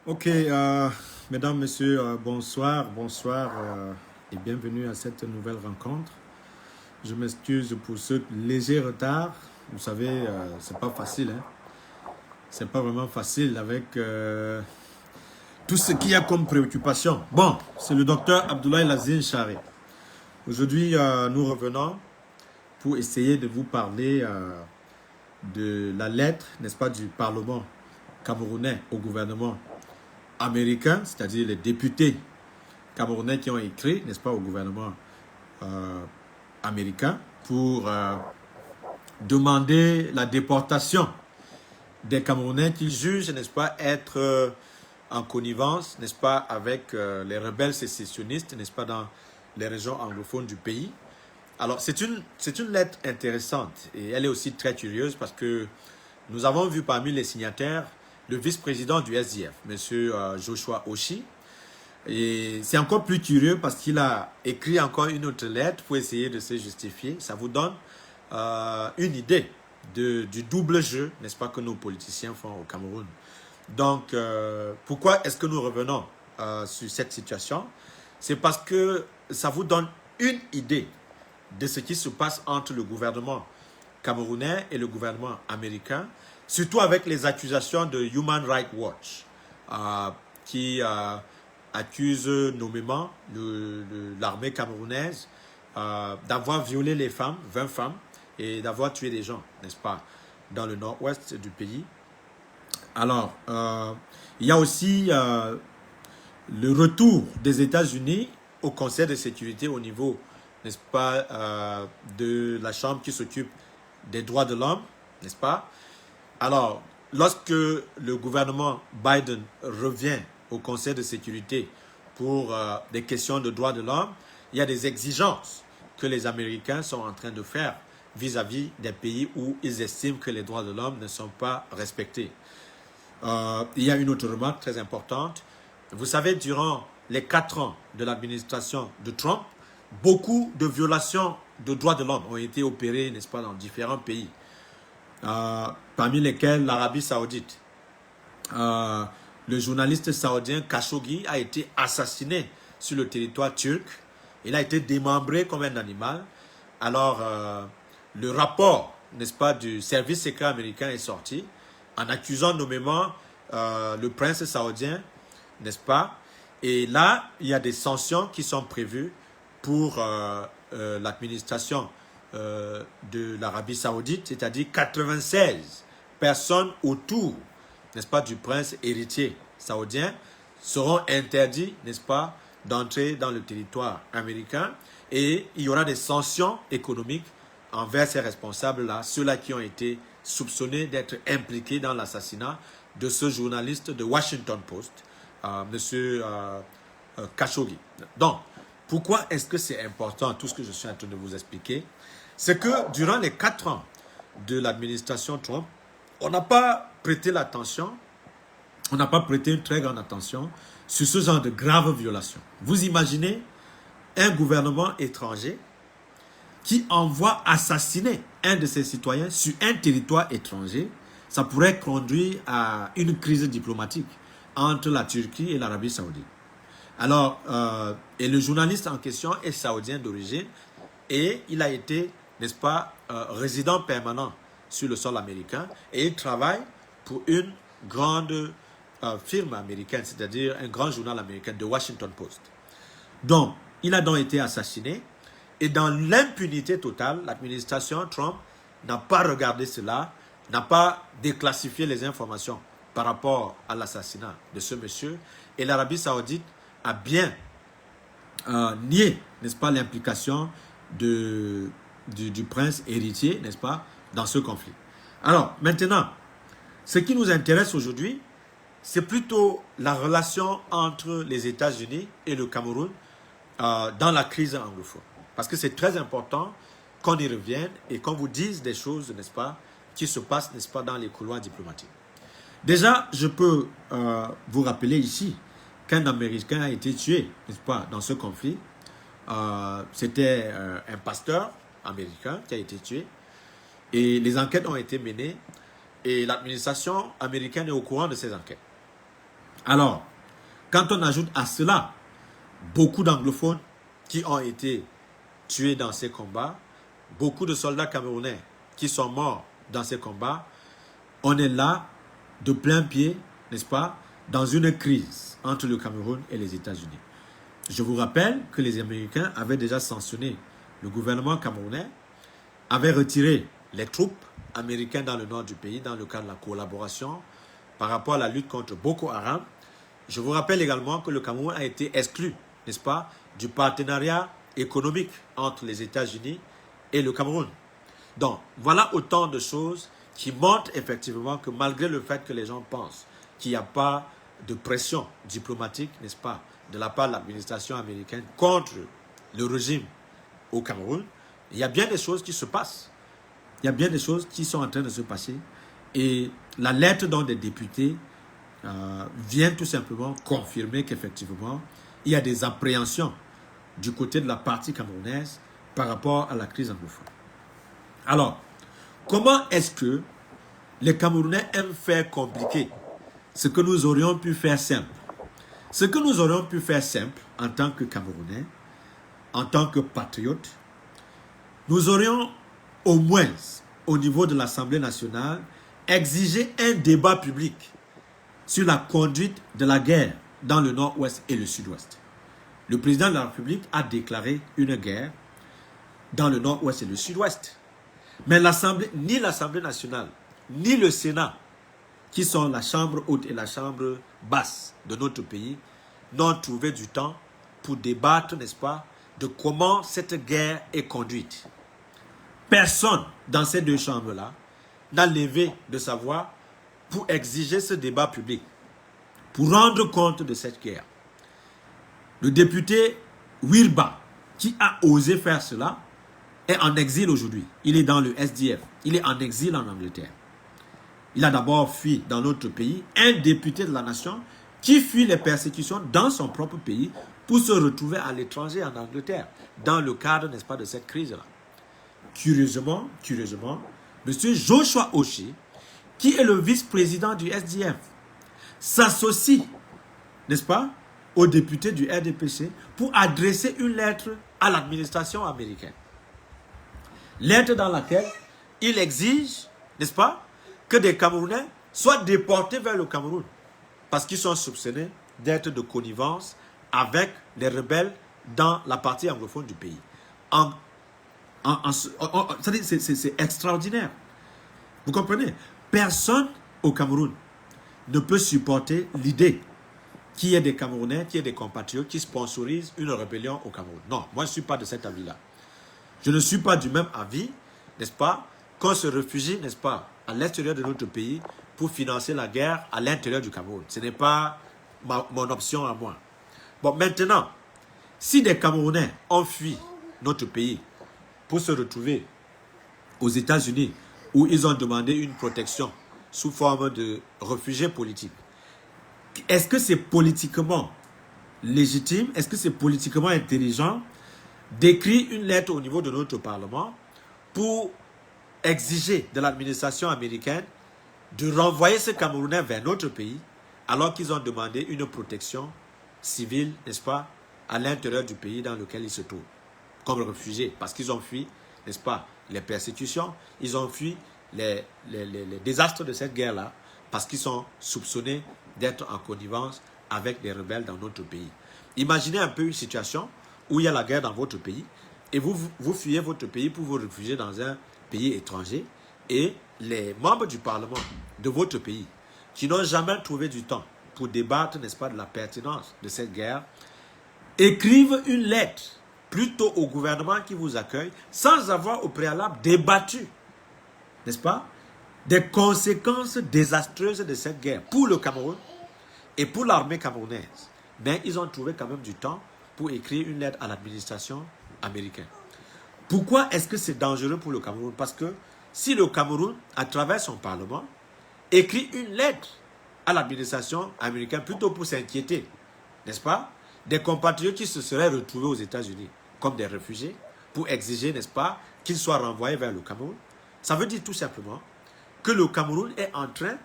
Ok, mesdames, messieurs, bonsoir et bienvenue à cette nouvelle rencontre. Je m'excuse pour ce léger retard. Vous savez, c'est pas facile, hein. C'est pas vraiment facile avec tout ce qu'il y a comme préoccupation. Bon, c'est le docteur Abdoulaye Lazine Charé. Aujourd'hui, nous revenons pour essayer de vous parler de la lettre, n'est-ce pas, du Parlement camerounais au gouvernement américain, c'est-à-dire les députés camerounais qui ont écrit, n'est-ce pas, au gouvernement euh, américain pour demander la déportation des Camerounais qu'ils jugent, n'est-ce pas, être en connivence, n'est-ce pas, avec les rebelles sécessionnistes, n'est-ce pas, dans les régions anglophones du pays. Alors, c'est une lettre intéressante et elle est aussi très curieuse parce que nous avons vu parmi les signataires le vice-président du SDF, M. Joshua Oshie. Et c'est encore plus curieux parce qu'il a écrit encore une autre lettre pour essayer de se justifier. Ça vous donne une idée du double jeu, n'est-ce pas, que nos politiciens font au Cameroun. Donc, pourquoi est-ce que nous revenons sur cette situation? C'est parce que ça vous donne une idée de ce qui se passe entre le gouvernement camerounais et le gouvernement américain, surtout avec les accusations de Human Rights Watch, qui accuse nommément l'armée camerounaise d'avoir violé les femmes, 20 femmes, et d'avoir tué des gens, n'est-ce pas, dans le nord-ouest du pays. Alors, il y a aussi le retour des États-Unis au Conseil de sécurité au niveau, n'est-ce pas, de la Chambre qui s'occupe des droits de l'homme, n'est-ce pas? Alors, lorsque le gouvernement Biden revient au Conseil de sécurité pour des questions de droits de l'homme, il y a des exigences que les Américains sont en train de faire vis-à-vis des pays où ils estiment que les droits de l'homme ne sont pas respectés. Il y a une autre remarque très importante. Vous savez, durant les 4 ans de l'administration de Trump, beaucoup de violations de droits de l'homme ont été opérées, n'est-ce pas, dans différents pays, parmi lesquels l'Arabie Saoudite. Le journaliste saoudien Khashoggi a été assassiné sur le territoire turc. Il a été démembré comme un animal. Alors, le rapport, n'est-ce pas, du service secret américain est sorti en accusant nommément le prince saoudien, n'est-ce pas? Et là, il y a des sanctions qui sont prévues pour l'administration de l'Arabie Saoudite, c'est-à-dire 96 personnes autour, n'est-ce pas, du prince héritier saoudien seront interdits, n'est-ce pas, d'entrer dans le territoire américain et il y aura des sanctions économiques envers ces responsables-là, ceux-là qui ont été soupçonnés d'être impliqués dans l'assassinat de ce journaliste de Washington Post, M. Khashoggi. Donc, pourquoi est-ce que c'est important, tout ce que je suis en train de vous expliquer? C'est que durant les 4 ans de l'administration Trump, on n'a pas prêté l'attention, on n'a pas prêté une très grande attention sur ce genre de graves violations. Vous imaginez un gouvernement étranger qui envoie assassiner un de ses citoyens sur un territoire étranger, ça pourrait conduire à une crise diplomatique entre la Turquie et l'Arabie Saoudite. Alors, et le journaliste en question est saoudien d'origine et il a été, n'est-ce pas, résident permanent sur le sol américain et il travaille pour une grande firme américaine, c'est-à-dire un grand journal américain, The Washington Post. Donc, il a donc été assassiné et dans l'impunité totale, l'administration Trump n'a pas regardé cela, n'a pas déclassifié les informations par rapport à l'assassinat de ce monsieur et l'Arabie Saoudite a bien nié, n'est-ce pas, l'implication du prince héritier, n'est-ce pas, dans ce conflit. Alors, maintenant, ce qui nous intéresse aujourd'hui, c'est plutôt la relation entre les États-Unis et le Cameroun dans la crise anglophone. Parce que c'est très important qu'on y revienne et qu'on vous dise des choses, n'est-ce pas, qui se passent, n'est-ce pas, dans les couloirs diplomatiques. Déjà, je peux vous rappeler ici qu'un Américain a été tué, n'est-ce pas, dans ce conflit. C'était un pasteur américain qui a été tué. Et les enquêtes ont été menées et l'administration américaine est au courant de ces enquêtes. Alors, quand on ajoute à cela beaucoup d'anglophones qui ont été tués dans ces combats, beaucoup de soldats camerounais qui sont morts dans ces combats, on est là de plein pied, n'est-ce pas, dans une crise entre le Cameroun et les États-Unis. Je vous rappelle que les Américains avaient déjà sanctionné le gouvernement camerounais, avaient retiré les troupes américaines dans le nord du pays dans le cadre de la collaboration par rapport à la lutte contre Boko Haram. Je vous rappelle également que le Cameroun a été exclu, n'est-ce pas, du partenariat économique entre les États-Unis et le Cameroun. Donc, voilà autant de choses qui montrent effectivement que malgré le fait que les gens pensent qu'il n'y a pas de pression diplomatique, n'est-ce pas, de la part de l'administration américaine contre le régime au Cameroun, il y a bien des choses qui se passent. Il y a bien des choses qui sont en train de se passer. Et la lettre donc des députés vient tout simplement confirmer qu'effectivement, il y a des appréhensions du côté de la partie camerounaise par rapport à la crise anglophone. Alors, comment est-ce que les Camerounais aiment faire compliqué ce que nous aurions pu faire simple? Ce que nous aurions pu faire simple en tant que Camerounais, en tant que patriotes, nous aurions au moins, au niveau de l'Assemblée nationale, exigé un débat public sur la conduite de la guerre dans le nord-ouest et le sud-ouest. Le président de la République a déclaré une guerre dans le nord-ouest et le sud-ouest. Mais ni l'Assemblée nationale, ni le Sénat, qui sont la chambre haute et la chambre basse de notre pays, n'ont trouvé du temps pour débattre, n'est-ce pas, de comment cette guerre est conduite. Personne dans ces deux chambres-là n'a levé de sa voix pour exiger ce débat public, pour rendre compte de cette guerre. Le député Wirba, qui a osé faire cela, est en exil aujourd'hui. Il est dans le SDF. Il est en exil en Angleterre. Il a d'abord fui dans notre pays, un député de la nation qui fuit les persécutions dans son propre pays pour se retrouver à l'étranger en Angleterre, dans le cadre, n'est-ce pas, de cette crise-là. Curieusement, M. Joshua Oshie, qui est le vice-président du SDF, s'associe, n'est-ce pas, au député du RDPC pour adresser une lettre à l'administration américaine. Lettre dans laquelle il exige, n'est-ce pas, que des Camerounais soient déportés vers le Cameroun parce qu'ils sont soupçonnés d'être de connivence avec les rebelles dans la partie anglophone du pays. C'est extraordinaire. Vous comprenez? Personne au Cameroun ne peut supporter l'idée qu'il y ait des Camerounais, qu'il y ait des compatriotes qui sponsorisent une rébellion au Cameroun. Non, moi je ne suis pas de cet avis-là. Je ne suis pas du même avis, n'est-ce pas, qu'on se réfugie, n'est-ce pas, à l'extérieur de notre pays pour financer la guerre à l'intérieur du Cameroun. Ce n'est pas mon option à moi. Bon, maintenant, si des Camerounais ont fui notre pays pour se retrouver aux États-Unis, où ils ont demandé une protection sous forme de réfugiés politiques, est-ce que c'est politiquement légitime, est-ce que c'est politiquement intelligent d'écrire une lettre au niveau de notre Parlement pour exiger de l'administration américaine de renvoyer ces Camerounais vers notre pays alors qu'ils ont demandé une protection civile, n'est-ce pas, à l'intérieur du pays dans lequel ils se trouvent, comme réfugiés, parce qu'ils ont fui, n'est-ce pas, les persécutions, ils ont fui les désastres de cette guerre-là, parce qu'ils sont soupçonnés d'être en connivence avec des rebelles dans notre pays. Imaginez un peu une situation où il y a la guerre dans votre pays et vous fuyez votre pays pour vous réfugier dans un pays étranger et les membres du Parlement de votre pays qui n'ont jamais trouvé du temps pour débattre, n'est-ce pas, de la pertinence de cette guerre, écrivent une lettre plutôt au gouvernement qui vous accueille sans avoir au préalable débattu, n'est-ce pas, des conséquences désastreuses de cette guerre pour le Cameroun et pour l'armée camerounaise. Mais ils ont trouvé quand même du temps pour écrire une lettre à l'administration américaine. Pourquoi est-ce que c'est dangereux pour le Cameroun? Parce que si le Cameroun, à travers son Parlement, écrit une lettre à l'administration américaine plutôt pour s'inquiéter, n'est-ce pas, des compatriotes qui se seraient retrouvés aux États-Unis comme des réfugiés pour exiger, n'est-ce pas, qu'ils soient renvoyés vers le Cameroun, ça veut dire tout simplement que le Cameroun est en train,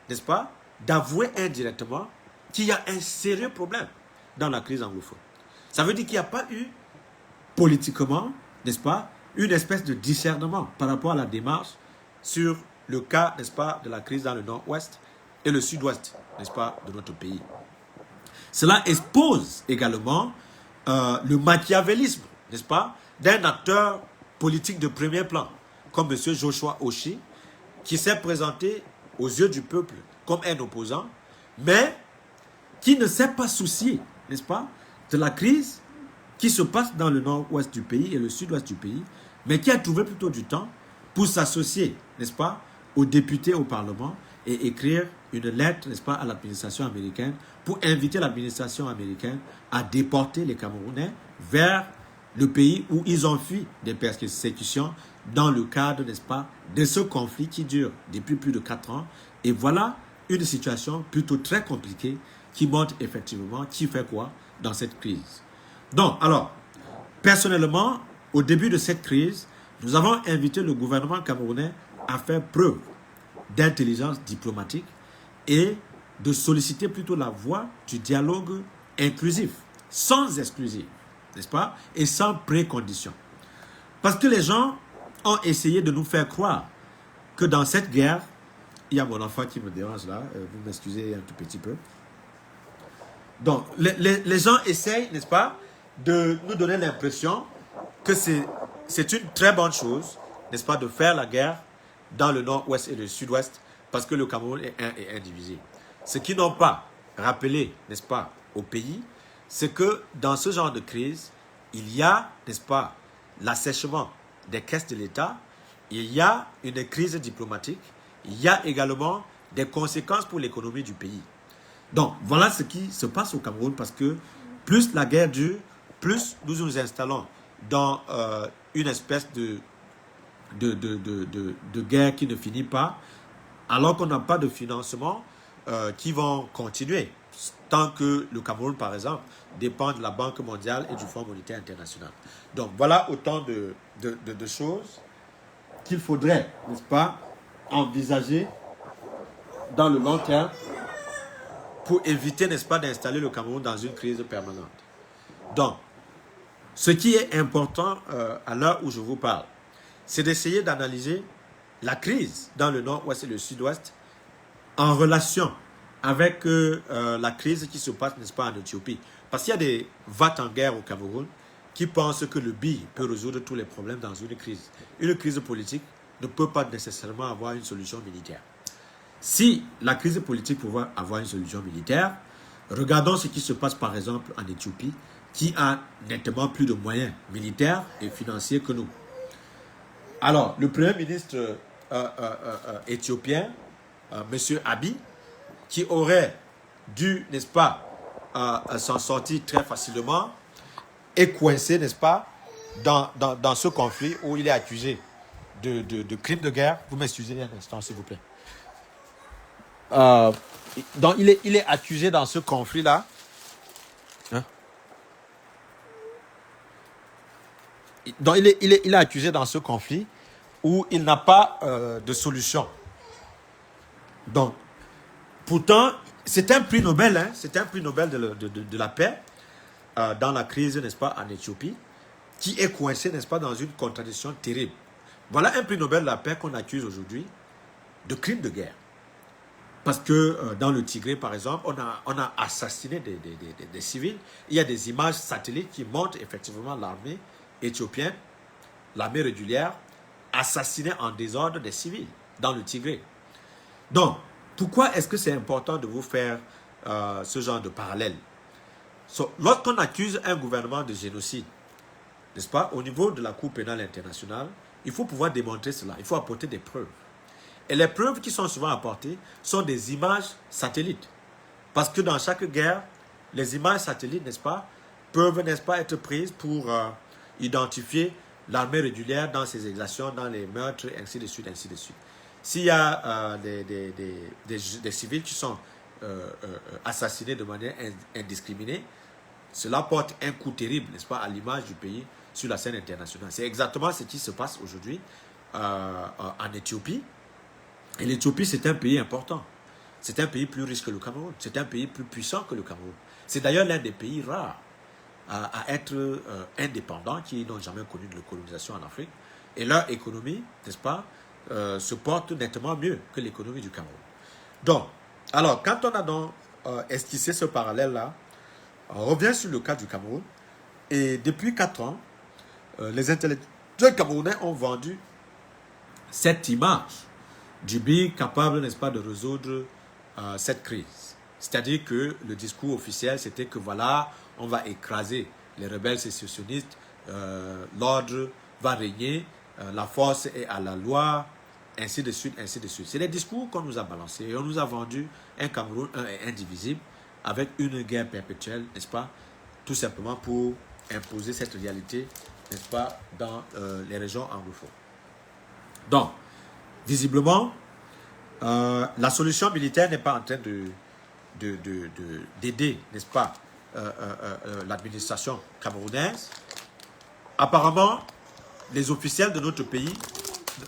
n'est-ce pas, d'avouer indirectement qu'il y a un sérieux problème dans la crise anglophone. Ça veut dire qu'il n'y a pas eu, politiquement, n'est-ce pas, une espèce de discernement par rapport à la démarche sur le cas, n'est-ce pas, de la crise dans le nord-ouest et le sud-ouest, n'est-ce pas, de notre pays. Cela expose également le machiavélisme, n'est-ce pas, d'un acteur politique de premier plan, comme M. Joshua Oshie, qui s'est présenté aux yeux du peuple comme un opposant, mais qui ne s'est pas soucié, n'est-ce pas, de la crise qui se passe dans le nord-ouest du pays et le sud-ouest du pays, mais qui a trouvé plutôt du temps pour s'associer, n'est-ce pas, aux députés au Parlement et écrire une lettre, n'est-ce pas, à l'administration américaine pour inviter l'administration américaine à déporter les Camerounais vers le pays où ils ont fui des persécutions dans le cadre, n'est-ce pas, de ce conflit qui dure depuis plus de 4 ans. Et voilà une situation plutôt très compliquée qui montre effectivement qui fait quoi dans cette crise. Donc, alors, personnellement, au début de cette crise, nous avons invité le gouvernement camerounais à faire preuve d'intelligence diplomatique et de solliciter plutôt la voie du dialogue inclusif, sans exclusif, n'est-ce pas, et sans précondition. Parce que les gens ont essayé de nous faire croire que dans cette guerre, il y a mon enfant qui me dérange là, vous m'excusez un tout petit peu. Donc, les gens essayent, n'est-ce pas, de nous donner l'impression que c'est une très bonne chose, n'est-ce pas, de faire la guerre dans le nord-ouest et le sud-ouest parce que le Cameroun est un et indivisible. Ce qu'ils n'ont pas rappelé, n'est-ce pas, au pays, c'est que dans ce genre de crise, il y a, n'est-ce pas, l'assèchement des caisses de l'État, il y a une crise diplomatique, il y a également des conséquences pour l'économie du pays. Donc, voilà ce qui se passe au Cameroun parce que plus la guerre dure, plus nous nous installons dans une espèce de guerre qui ne finit pas, alors qu'on n'a pas de financement qui vont continuer, tant que le Cameroun, par exemple, dépend de la Banque mondiale et du Fonds monétaire international. Donc, voilà autant de choses qu'il faudrait, n'est-ce pas, envisager dans le long terme pour éviter, n'est-ce pas, d'installer le Cameroun dans une crise permanente. Donc, ce qui est important à l'heure où je vous parle, c'est d'essayer d'analyser la crise dans le nord-ouest et le sud-ouest en relation avec la crise qui se passe, n'est-ce pas, en Éthiopie. Parce qu'il y a des vats en guerre au Cameroun qui pensent que le BI peut résoudre tous les problèmes dans une crise. Une crise politique ne peut pas nécessairement avoir une solution militaire. Si la crise politique pouvait avoir une solution militaire, regardons ce qui se passe par exemple en Éthiopie, qui a nettement plus de moyens militaires et financiers que nous. Alors, le premier ministre éthiopien, M. Abiy, qui aurait dû, n'est-ce pas, s'en sortir très facilement, est coincé, n'est-ce pas, dans ce conflit où il est accusé de crimes de guerre. Vous m'excusez un instant, s'il vous plaît. Donc, il est accusé dans ce conflit-là. Hein? Donc, il est accusé dans ce conflit où il n'a pas de solution. Donc, pourtant, c'est un prix Nobel, hein, c'est un prix Nobel de la paix dans la crise, n'est-ce pas, en Éthiopie, qui est coincé, n'est-ce pas, dans une contradiction terrible. Voilà un prix Nobel de la paix qu'on accuse aujourd'hui de crimes de guerre. Parce que dans le Tigré, par exemple, on a assassiné des civils. Il y a des images satellites qui montrent effectivement l'armée éthiopienne, l'armée régulière, assassiner en désordre des civils dans le Tigré. Donc, pourquoi est-ce que c'est important de vous faire ce genre de parallèle? Lorsqu'on accuse un gouvernement de génocide, n'est-ce pas, au niveau de la Cour pénale internationale, il faut pouvoir démontrer cela, il faut apporter des preuves. Et les preuves qui sont souvent apportées sont des images satellites. Parce que dans chaque guerre, les images satellites, n'est-ce pas, peuvent, n'est-ce pas, être prises pour identifier l'armée régulière dans ses exactions, dans les meurtres, ainsi de suite, ainsi de suite. S'il y a des civils qui sont assassinés de manière indiscriminée, cela porte un coup terrible, n'est-ce pas, à l'image du pays sur la scène internationale. C'est exactement ce qui se passe aujourd'hui en Éthiopie. Et l'Éthiopie, c'est un pays important. C'est un pays plus riche que le Cameroun. C'est un pays plus puissant que le Cameroun. C'est d'ailleurs l'un des pays rares à être indépendants, qui n'ont jamais connu de colonisation en Afrique. Et leur économie, n'est-ce pas, se porte nettement mieux que l'économie du Cameroun. Donc, alors, quand on a donc esquissé ce parallèle-là, on revient sur le cas du Cameroun. Et depuis 4 ans, les intellectuels camerounais ont vendu cette image du pays capable, n'est-ce pas, de résoudre cette crise. C'est-à-dire que le discours officiel, c'était que voilà, on va écraser les rebelles sécessionnistes, l'ordre va régner, la force est à la loi, ainsi de suite, ainsi de suite. C'est les discours qu'on nous a balancés et on nous a vendu un Cameroun un et indivisible avec une guerre perpétuelle, n'est-ce pas, tout simplement pour imposer cette réalité, n'est-ce pas, dans les régions anglophones. Donc, visiblement, la solution militaire n'est pas en train d'aider, n'est-ce pas, l'administration camerounaise. Apparemment, les officiels de notre pays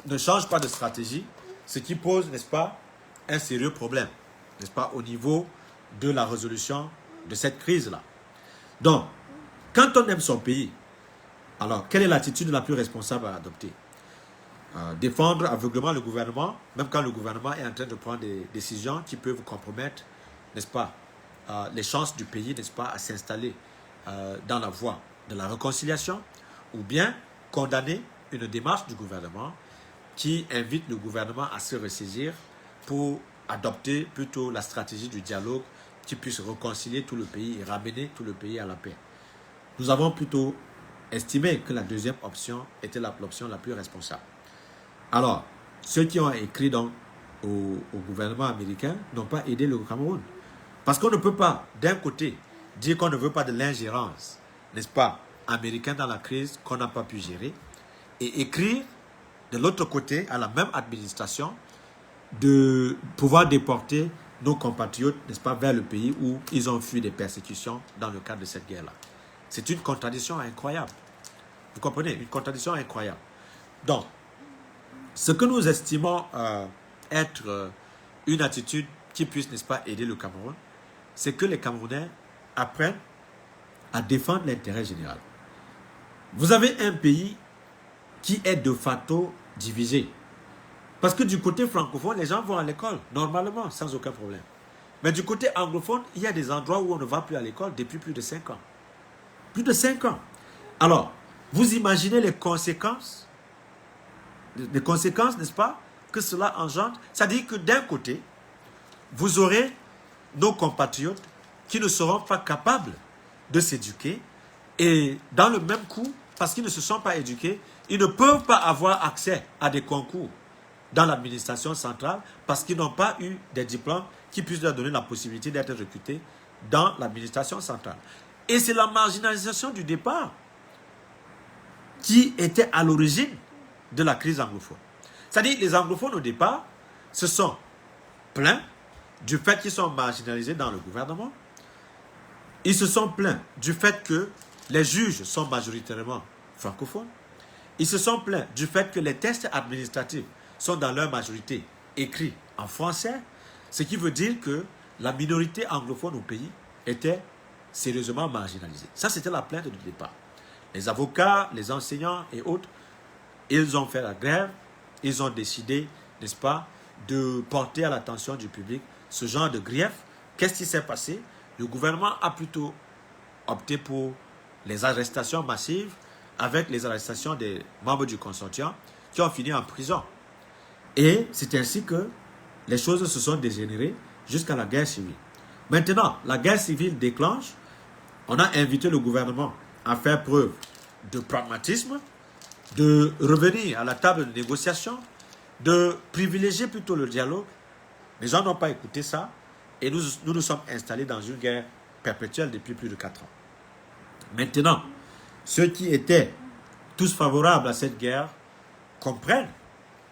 ne changent pas de stratégie, ce qui pose, n'est-ce pas, un sérieux problème, n'est-ce pas, au niveau de la résolution de cette crise-là. Donc, quand on aime son pays, alors, quelle est l'attitude la plus responsable à adopter? Défendre aveuglément le gouvernement, même quand le gouvernement est en train de prendre des décisions qui peuvent compromettre, n'est-ce pas, les chances du pays, n'est-ce pas, à s'installer dans la voie de la réconciliation, ou bien condamner une démarche du gouvernement qui invite le gouvernement à se ressaisir pour adopter plutôt la stratégie du dialogue qui puisse réconcilier tout le pays et ramener tout le pays à la paix. Nous avons plutôt estimé que la deuxième option était l'option la plus responsable. Alors, ceux qui ont écrit donc au gouvernement américain n'ont pas aidé le Cameroun. Parce qu'on ne peut pas, d'un côté, dire qu'on ne veut pas de l'ingérence, n'est-ce pas, américaine dans la crise qu'on n'a pas pu gérer, et écrire de l'autre côté à la même administration de pouvoir déporter nos compatriotes, n'est-ce pas, vers le pays où ils ont fui des persécutions dans le cadre de cette guerre-là. C'est une contradiction incroyable. Vous comprenez? Une contradiction incroyable. Donc, ce que nous estimons être une attitude qui puisse, n'est-ce pas, aider le Cameroun, c'est que les Camerounais apprennent à défendre l'intérêt général. Vous avez un pays qui est de facto divisé. Parce que du côté francophone, les gens vont à l'école, normalement, sans aucun problème. Mais du côté anglophone, il y a des endroits où on ne va plus à l'école depuis plus de 5 ans. Plus de 5 ans. Alors, vous imaginez les conséquences, n'est-ce pas, que cela engendre. C'est-à-dire que d'un côté, vous aurez nos compatriotes qui ne seront pas capables de s'éduquer et dans le même coup, parce qu'ils ne se sont pas éduqués, ils ne peuvent pas avoir accès à des concours dans l'administration centrale parce qu'ils n'ont pas eu des diplômes qui puissent leur donner la possibilité d'être recrutés dans l'administration centrale. Et c'est la marginalisation du départ qui était à l'origine de la crise anglophone. C'est-à-dire les anglophones au départ se sont plaints du fait qu'ils sont marginalisés dans le gouvernement. Ils se sont plaints du fait que les juges sont majoritairement francophones. Ils se sont plaints du fait que les tests administratifs sont dans leur majorité écrits en français, ce qui veut dire que la minorité anglophone au pays était sérieusement marginalisée. Ça, c'était la plainte du départ. Les avocats, les enseignants et autres, ils ont fait la grève, ils ont décidé, n'est-ce pas, de porter à l'attention du public ce genre de grief. Qu'est-ce qui s'est passé? Le gouvernement a plutôt opté pour les arrestations massives avec les arrestations des membres du consortium qui ont fini en prison. Et c'est ainsi que les choses se sont dégénérées jusqu'à la guerre civile. Maintenant, la guerre civile déclenche. On a invité le gouvernement à faire preuve de pragmatisme, de revenir à la table de négociation, de privilégier plutôt le dialogue. Les gens n'ont pas écouté ça et nous nous sommes installés dans une guerre perpétuelle depuis plus de 4 ans. Maintenant, ceux qui étaient tous favorables à cette guerre comprennent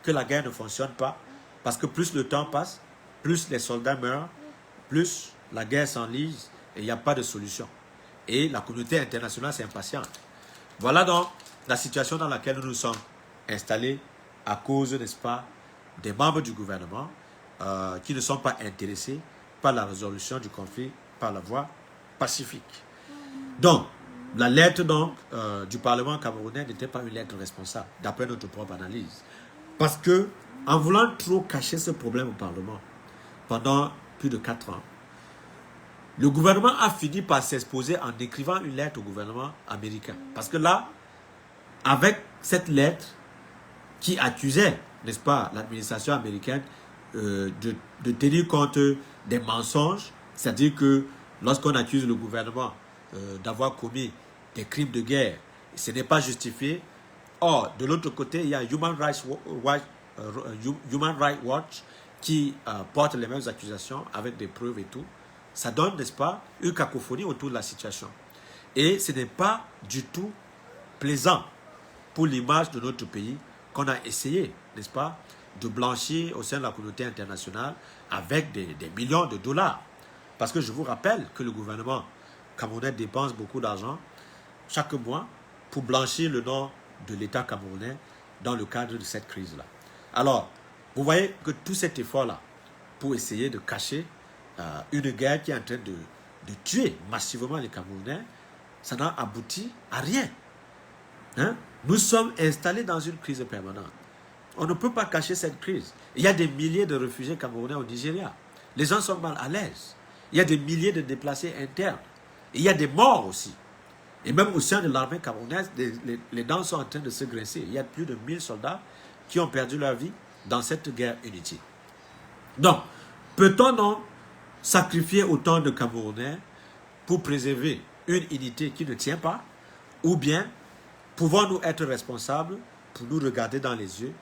que la guerre ne fonctionne pas parce que plus le temps passe, plus les soldats meurent, plus la guerre s'enlise et il n'y a pas de solution. Et la communauté internationale s'impatiente. Voilà donc la situation dans laquelle nous nous sommes installés à cause, n'est-ce pas, des membres du gouvernement qui ne sont pas intéressés par la résolution du conflit par la voie pacifique. Donc, la lettre donc, du Parlement camerounais n'était pas une lettre responsable, d'après notre propre analyse. Parce que, en voulant trop cacher ce problème au Parlement, pendant plus de 4 ans, le gouvernement a fini par s'exposer en écrivant une lettre au gouvernement américain. Parce que là, avec cette lettre qui accusait, n'est-ce pas, l'administration américaine de tenir compte des mensonges, c'est-à-dire que lorsqu'on accuse le gouvernement d'avoir commis des crimes de guerre, ce n'est pas justifié. Or, de l'autre côté, il y a Human Rights Watch qui porte les mêmes accusations avec des preuves et tout. Ça donne, n'est-ce pas, une cacophonie autour de la situation. Et ce n'est pas du tout plaisant pour l'image de notre pays qu'on a essayé, n'est-ce pas, de blanchir au sein de la communauté internationale avec des millions de dollars. Parce que je vous rappelle que le gouvernement camerounais dépense beaucoup d'argent chaque mois pour blanchir le nom de l'État camerounais dans le cadre de cette crise-là. Alors, vous voyez que tout cet effort-là pour essayer de cacher une guerre qui est en train de tuer massivement les Camerounais, ça n'a abouti à rien. Hein? Nous sommes installés dans une crise permanente. On ne peut pas cacher cette crise. Il y a des milliers de réfugiés camerounais au Nigeria. Les gens sont mal à l'aise. Il y a des milliers de déplacés internes. Et il y a des morts aussi. Et même au sein de l'armée camerounaise, les dents sont en train de se grincer. Il y a plus de 1000 soldats qui ont perdu leur vie dans cette guerre inutile. Donc, peut-on donc sacrifier autant de Camerounais pour préserver une unité qui ne tient pas? Ou bien, pouvons-nous être responsables pour nous regarder dans les yeux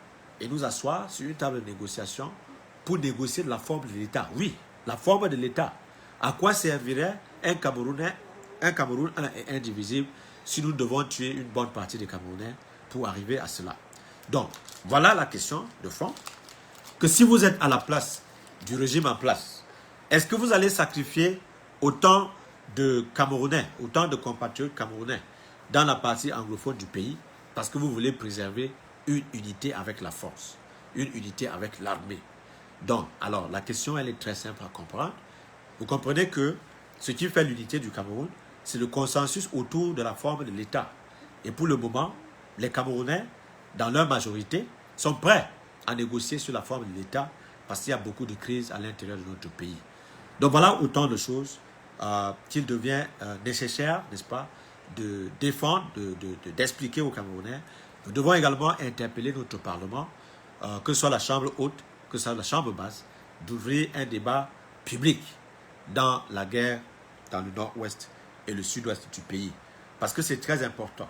et nous asseoir sur une table de négociation pour négocier de la forme de l'État? Oui, la forme de l'État. À quoi servirait un Cameroun indivisible si nous devons tuer une bonne partie des Camerounais pour arriver à cela? Donc, voilà la question de fond. Que si vous êtes à la place du régime en place, est-ce que vous allez sacrifier autant de Camerounais, autant de compatriotes camerounais dans la partie anglophone du pays parce que vous voulez préserver une unité avec la force, une unité avec l'armée? Donc, alors, la question, elle est très simple à comprendre. Vous comprenez que ce qui fait l'unité du Cameroun, c'est le consensus autour de la forme de l'État. Et pour le moment, les Camerounais, dans leur majorité, sont prêts à négocier sur la forme de l'État parce qu'il y a beaucoup de crises à l'intérieur de notre pays. Donc voilà autant de choses qu'il devient nécessaire, n'est-ce pas, de défendre, d'expliquer aux Camerounais. Nous devons également interpeller notre Parlement, que ce soit la Chambre haute, que ce soit la Chambre basse, d'ouvrir un débat public dans la guerre dans le nord-ouest et le sud-ouest du pays. Parce que c'est très important.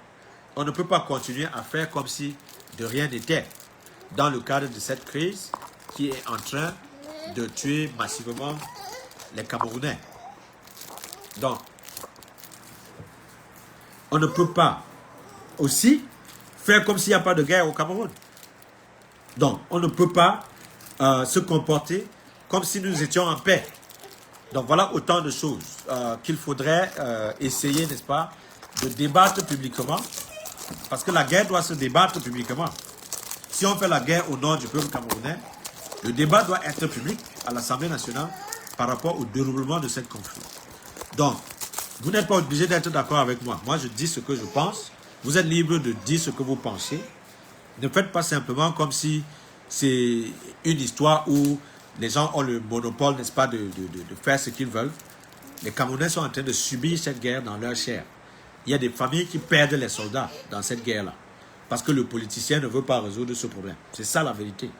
On ne peut pas continuer à faire comme si de rien n'était dans le cadre de cette crise qui est en train de tuer massivement les Camerounais. Donc, on ne peut pas aussi faire comme s'il n'y a pas de guerre au Cameroun. Donc, on ne peut pas se comporter comme si nous étions en paix. Donc, voilà autant de choses qu'il faudrait essayer, n'est-ce pas, de débattre publiquement. Parce que la guerre doit se débattre publiquement. Si on fait la guerre au nom du peuple camerounais, le débat doit être public à l'Assemblée nationale par rapport au déroulement de cette conflit. Donc, vous n'êtes pas obligé d'être d'accord avec moi. Moi, je dis ce que je pense. Vous êtes libre de dire ce que vous pensez. Ne faites pas simplement comme si c'est une histoire où les gens ont le monopole, n'est-ce pas, de faire ce qu'ils veulent. Les Camerounais sont en train de subir cette guerre dans leur chair. Il y a des familles qui perdent les soldats dans cette guerre-là. Parce que le politicien ne veut pas résoudre ce problème. C'est ça la vérité.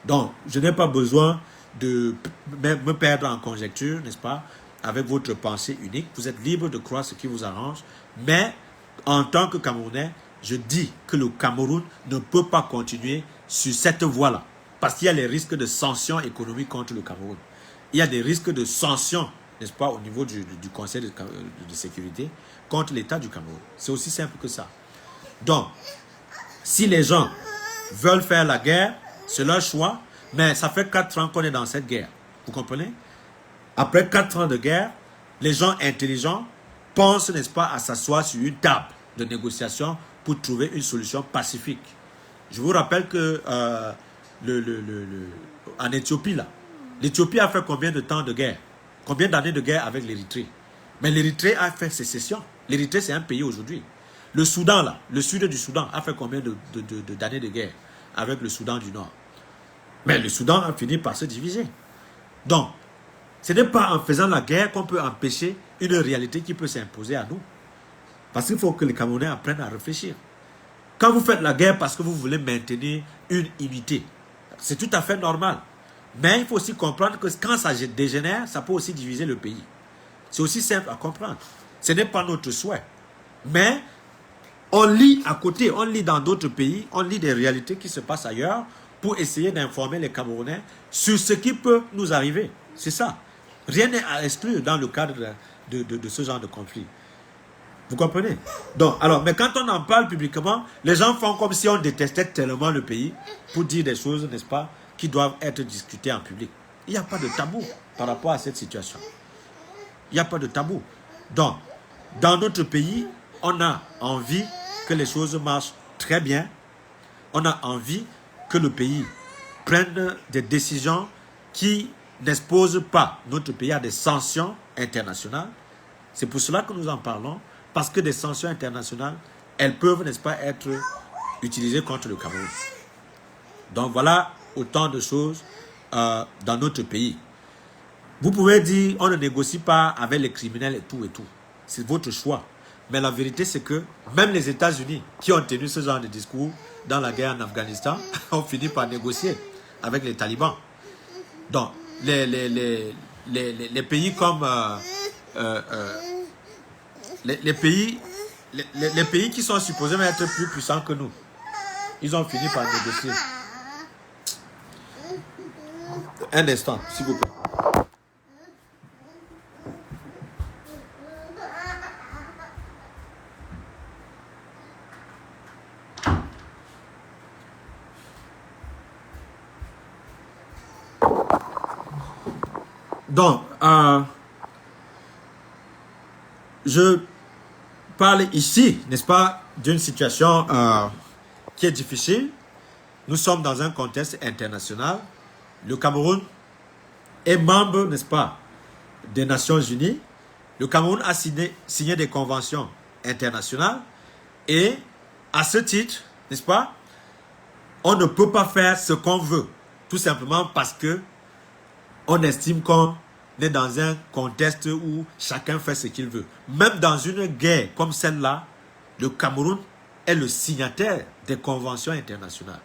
Donc, je n'ai pas besoin de me perdre en conjecture, n'est-ce pas, avec votre pensée unique. Vous êtes libre de croire ce qui vous arrange. Mais, en tant que Camerounais, je dis que le Cameroun ne peut pas continuer sur cette voie-là. Parce qu'il y a les risques de sanctions économiques contre le Cameroun. Il y a des risques de sanctions, n'est-ce pas, au niveau du Conseil de sécurité contre l'État du Cameroun. C'est aussi simple que ça. Donc, si les gens veulent faire la guerre, c'est leur choix, mais ça fait 4 ans qu'on est dans cette guerre. Vous comprenez? Après 4 ans de guerre, les gens intelligents pensent, n'est-ce pas, à s'asseoir sur une table de négociation pour trouver une solution pacifique. Je vous rappelle que en Éthiopie, là, L'Éthiopie a fait combien de temps de guerre? Combien d'années de guerre avec l'Érythrée? Mais l'Érythrée a fait sécession. L'Érythrée, c'est un pays aujourd'hui. Le Soudan, là, le sud du Soudan, a fait combien d'années de guerre avec le Soudan du Nord? Mais le Soudan a fini par se diviser. Donc, ce n'est pas en faisant la guerre qu'on peut empêcher une réalité qui peut s'imposer à nous. Parce qu'il faut que les Camerounais apprennent à réfléchir. Quand vous faites la guerre parce que vous voulez maintenir une unité, c'est tout à fait normal. Mais il faut aussi comprendre que quand ça dégénère, ça peut aussi diviser le pays. C'est aussi simple à comprendre. Ce n'est pas notre souhait. Mais on lit à côté, on lit dans d'autres pays, on lit des réalités qui se passent ailleurs pour essayer d'informer les Camerounais sur ce qui peut nous arriver. C'est ça. Rien n'est à exclure dans le cadre de ce genre de conflit. Vous comprenez? Donc, alors, mais quand on en parle publiquement, les gens font comme si on détestait tellement le pays pour dire des choses, n'est-ce pas, qui doivent être discutées en public. Il n'y a pas de tabou par rapport à cette situation. Il n'y a pas de tabou. Donc, dans notre pays, on a envie que les choses marchent très bien. On a envie que le pays prenne des décisions qui n'exposent pas notre pays à des sanctions internationales. C'est pour cela que nous en parlons. Parce que des sanctions internationales, elles peuvent, n'est-ce pas, être utilisées contre le Cameroun. Donc voilà autant de choses dans notre pays. Vous pouvez dire, on ne négocie pas avec les criminels et tout et tout. C'est votre choix. Mais la vérité, c'est que même les États-Unis, qui ont tenu ce genre de discours dans la guerre en Afghanistan, ont fini par négocier avec les talibans. Donc, les pays comme... les pays qui sont supposés être plus puissants que nous, ils ont fini par négocier. Un instant, s'il vous plaît. Donc, je parle ici, n'est-ce pas, d'une situation qui est difficile. Nous sommes dans un contexte international. Le Cameroun est membre, n'est-ce pas, des Nations Unies. Le Cameroun a signé des conventions internationales. Et à ce titre, n'est-ce pas, on ne peut pas faire ce qu'on veut. Tout simplement parce que on estime qu'on est dans un contexte où chacun fait ce qu'il veut. Même dans une guerre comme celle-là, le Cameroun est le signataire des conventions internationales.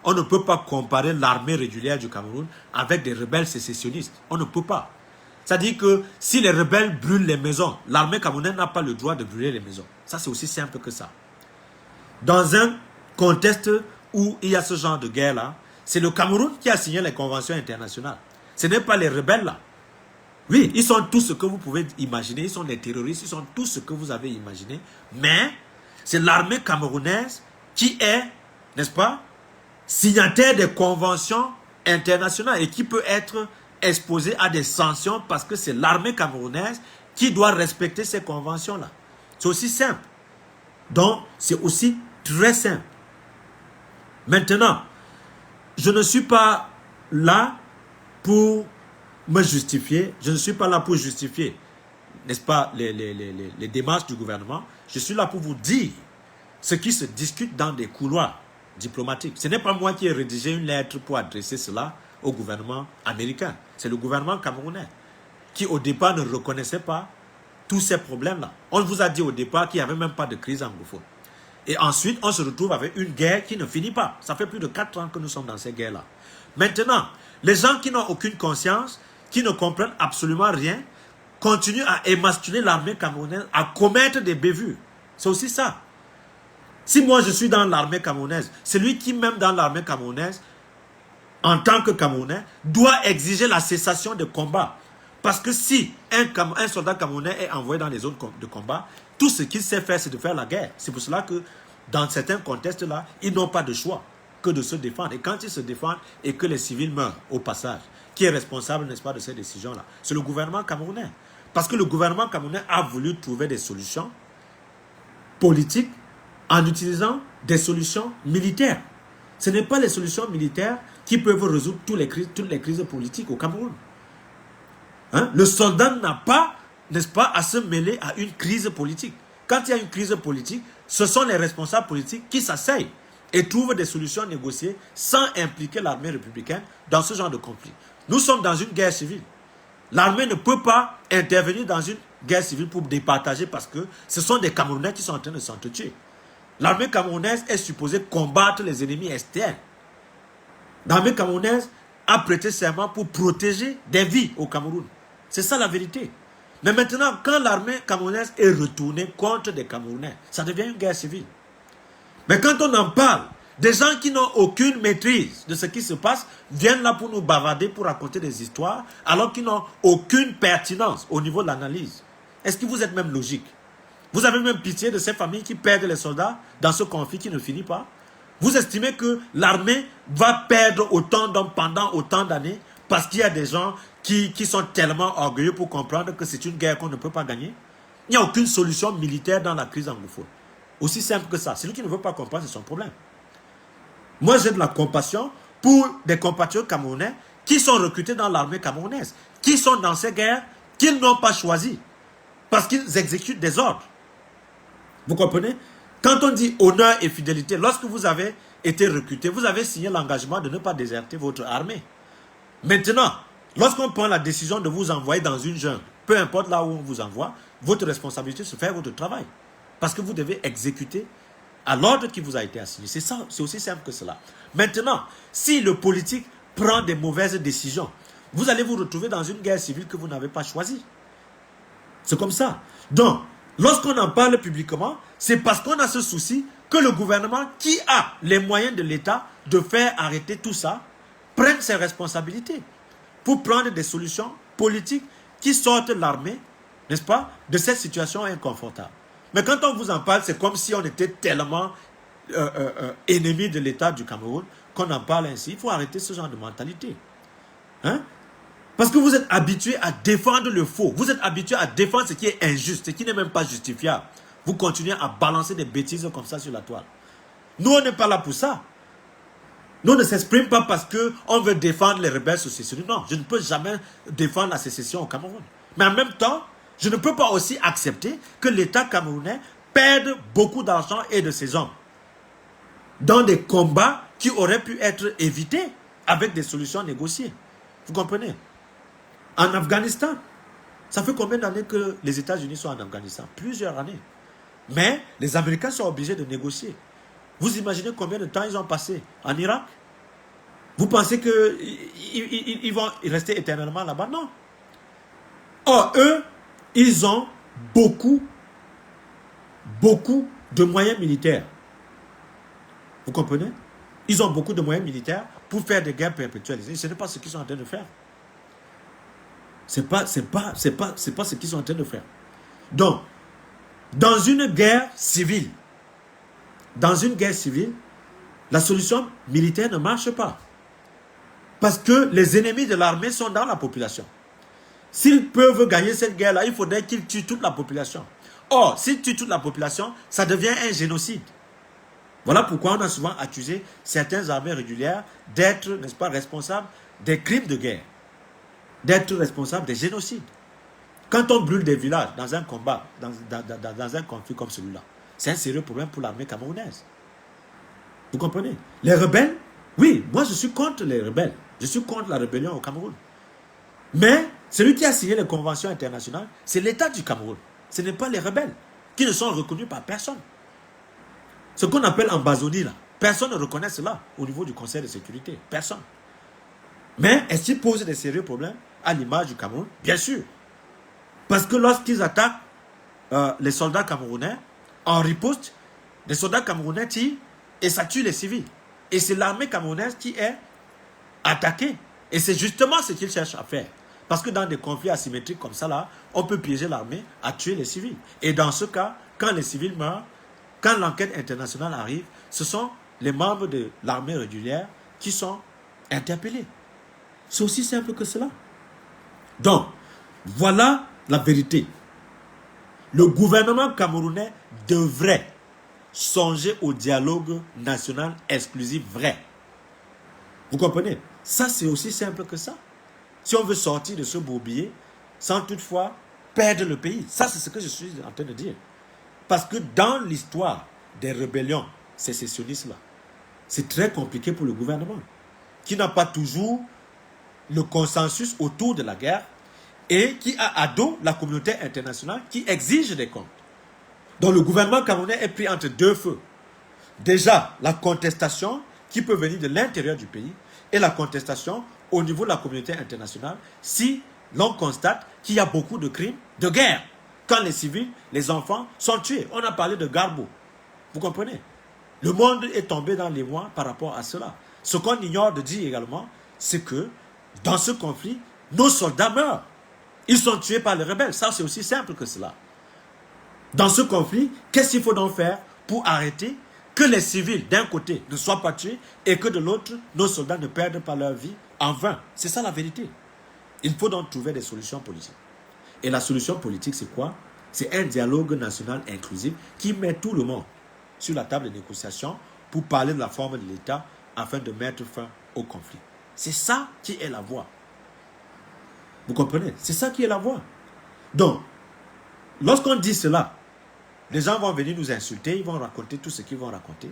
On ne peut pas comparer l'armée régulière du Cameroun avec des rebelles sécessionnistes. On ne peut pas. C'est-à-dire que si les rebelles brûlent les maisons, l'armée camerounaise n'a pas le droit de brûler les maisons. Ça, c'est aussi simple que ça. Dans un contexte où il y a ce genre de guerre-là, c'est le Cameroun qui a signé les conventions internationales. Ce n'est pas les rebelles là. Oui, ils sont tout ce que vous pouvez imaginer. Ils sont des terroristes, ils sont tout ce que vous avez imaginé. Mais c'est l'armée camerounaise qui est, n'est-ce pas, signataire des conventions internationales et qui peut être exposée à des sanctions parce que c'est l'armée camerounaise qui doit respecter ces conventions-là. C'est aussi simple. Donc, c'est aussi très simple. Maintenant, je ne suis pas là pour me justifier. Je ne suis pas là pour justifier, n'est-ce pas, les démarches du gouvernement. Je suis là pour vous dire ce qui se discute dans des couloirs diplomatiques. Ce n'est pas moi qui ai rédigé une lettre pour adresser cela au gouvernement américain. C'est le gouvernement camerounais qui, au départ, ne reconnaissait pas tous ces problèmes-là. On vous a dit au départ qu'il n'y avait même pas de crise anglophone. Et ensuite, on se retrouve avec une guerre qui ne finit pas. Ça fait plus de 4 ans que nous sommes dans cette guerre-là. Maintenant, les gens qui n'ont aucune conscience, qui ne comprennent absolument rien, continuent à émasculer l'armée camerounaise, à commettre des bévues. C'est aussi ça. Si moi je suis dans l'armée camerounaise, celui qui même dans l'armée camerounaise, en tant que Camerounais, doit exiger la cessation de combat. Parce que si un soldat camerounais est envoyé dans les zones de combat, tout ce qu'il sait faire, c'est de faire la guerre. C'est pour cela que dans certains contextes-là, ils n'ont pas de choix que de se défendre. Et quand ils se défendent et que les civils meurent au passage, qui est responsable, n'est-ce pas, de ces décisions-là? C'est le gouvernement camerounais. Parce que le gouvernement camerounais a voulu trouver des solutions politiques en utilisant des solutions militaires. Ce n'est pas les solutions militaires qui peuvent résoudre toutes les crises politiques au Cameroun. Hein? Le soldat n'a pas, n'est-ce pas, à se mêler à une crise politique. Quand il y a une crise politique, ce sont les responsables politiques qui s'asseyent et trouvent des solutions négociées sans impliquer l'armée républicaine dans ce genre de conflit. Nous sommes dans une guerre civile. L'armée ne peut pas intervenir dans une guerre civile pour départager parce que ce sont des Camerounais qui sont en train de s'entretuer. L'armée camerounaise est supposée combattre les ennemis externes. L'armée camerounaise a prêté serment pour protéger des vies au Cameroun. C'est ça la vérité. Mais maintenant, quand l'armée camerounaise est retournée contre des Camerounais, ça devient une guerre civile. Mais quand on en parle, des gens qui n'ont aucune maîtrise de ce qui se passe viennent là pour nous bavarder, pour raconter des histoires, alors qu'ils n'ont aucune pertinence au niveau de l'analyse. Est-ce que vous êtes même logique? Vous avez même pitié de ces familles qui perdent les soldats dans ce conflit qui ne finit pas? Vous estimez que l'armée va perdre autant d'hommes pendant autant d'années parce qu'il y a des gens qui sont tellement orgueilleux pour comprendre que c'est une guerre qu'on ne peut pas gagner? Il n'y a aucune solution militaire dans la crise anglophone. Aussi simple que ça. Celui qui ne veut pas comprendre, c'est son problème. Moi, j'ai de la compassion pour des compatriotes camerounais qui sont recrutés dans l'armée camerounaise, qui sont dans ces guerres qu'ils n'ont pas choisies, parce qu'ils exécutent des ordres. Vous comprenez? Quand on dit honneur et fidélité, lorsque vous avez été recruté, vous avez signé l'engagement de ne pas déserter votre armée. Maintenant, lorsqu'on prend la décision de vous envoyer dans une jungle, peu importe là où on vous envoie, votre responsabilité, c'est de faire votre travail. Parce que vous devez exécuter à l'ordre qui vous a été assigné. C'est ça, c'est aussi simple que cela. Maintenant, si le politique prend des mauvaises décisions, vous allez vous retrouver dans une guerre civile que vous n'avez pas choisie. C'est comme ça. Donc, lorsqu'on en parle publiquement, c'est parce qu'on a ce souci que le gouvernement, qui a les moyens de l'État de faire arrêter tout ça, prenne ses responsabilités pour prendre des solutions politiques qui sortent l'armée, n'est-ce pas, de cette situation inconfortable. Mais quand on vous en parle, c'est comme si on était tellement ennemis de l'État du Cameroun qu'on en parle ainsi. Il faut arrêter ce genre de mentalité. Hein? Parce que vous êtes habitué à défendre le faux. Vous êtes habitué à défendre ce qui est injuste, ce qui n'est même pas justifiable. Vous continuez à balancer des bêtises comme ça sur la toile. Nous, on n'est pas là pour ça. Nous, on ne s'exprime pas parce qu'on veut défendre les rebelles sécessionnistes. Non, je ne peux jamais défendre la sécession au Cameroun. Mais en même temps, je ne peux pas aussi accepter que l'État camerounais perde beaucoup d'argent et de ses hommes dans des combats qui auraient pu être évités avec des solutions négociées. Vous comprenez? En Afghanistan, ça fait combien d'années que les États-Unis sont en Afghanistan? Plusieurs années. Mais les Américains sont obligés de négocier. Vous imaginez combien de temps ils ont passé en Irak? Vous pensez qu'ils vont rester éternellement là-bas? Non. Or, eux, ils ont beaucoup de moyens militaires. Vous comprenez? Ils ont beaucoup de moyens militaires pour faire des guerres perpétuelles. Ce n'est pas ce qu'ils sont en train de faire. C'est pas ce qu'ils sont en train de faire. Donc, dans une guerre civile, la solution militaire ne marche pas. Parce que les ennemis de l'armée sont dans la population. S'ils peuvent gagner cette guerre-là, il faudrait qu'ils tuent toute la population. Or, s'ils tuent toute la population, ça devient un génocide. Voilà pourquoi on a souvent accusé certaines armées régulières d'être, n'est-ce pas, responsables des crimes de guerre, d'être responsables des génocides. Quand on brûle des villages dans un combat, dans un conflit comme celui-là, c'est un sérieux problème pour l'armée camerounaise. Vous comprenez? Les rebelles, oui, moi je suis contre les rebelles. Je suis contre la rébellion au Cameroun. Mais celui qui a signé les conventions internationales, c'est l'État du Cameroun. Ce n'est pas les rebelles, qui ne sont reconnus par personne. Ce qu'on appelle Ambazonie, là, personne ne reconnaît cela au niveau du Conseil de sécurité. Personne. Mais est-ce qu'ils posent des sérieux problèmes à l'image du Cameroun? Bien sûr. Parce que lorsqu'ils attaquent les soldats camerounais, en riposte, les soldats camerounais tirent et ça tue les civils. Et c'est l'armée camerounaise qui est attaquée. Et c'est justement ce qu'ils cherchent à faire. Parce que dans des conflits asymétriques comme ça, là, on peut piéger l'armée à tuer les civils. Et dans ce cas, quand les civils meurent, quand l'enquête internationale arrive, ce sont les membres de l'armée régulière qui sont interpellés. C'est aussi simple que cela. Donc, voilà la vérité. Le gouvernement camerounais devrait songer au dialogue national exclusif vrai. Vous comprenez? Ça, c'est aussi simple que ça. Si on veut sortir de ce bourbier, sans toutefois perdre le pays. Ça, c'est ce que je suis en train de dire. Parce que dans l'histoire des rébellions sécessionnistes-là, c'est très compliqué pour le gouvernement, qui n'a pas toujours le consensus autour de la guerre et qui a à dos la communauté internationale qui exige des comptes. Donc le gouvernement camerounais est pris entre deux feux. Déjà, la contestation qui peut venir de l'intérieur du pays et la contestation au niveau de la communauté internationale si l'on constate qu'il y a beaucoup de crimes de guerre. Quand les civils, les enfants sont tués. On a parlé de Garbo. Vous comprenez? Le monde est tombé dans les mois par rapport à cela. Ce qu'on ignore de dire également, c'est que dans ce conflit, nos soldats meurent. Ils sont tués par les rebelles. Ça, c'est aussi simple que cela. Dans ce conflit, qu'est-ce qu'il faut donc faire pour arrêter que les civils, d'un côté, ne soient pas tués et que de l'autre, nos soldats ne perdent pas leur vie en vain? C'est ça la vérité. Il faut donc trouver des solutions politiques. Et la solution politique, c'est quoi? C'est un dialogue national inclusif qui met tout le monde sur la table de négociation pour parler de la forme de l'État afin de mettre fin au conflit. C'est ça qui est la voie. Vous comprenez? C'est ça qui est la voie. Donc, lorsqu'on dit cela, les gens vont venir nous insulter, ils vont raconter tout ce qu'ils vont raconter.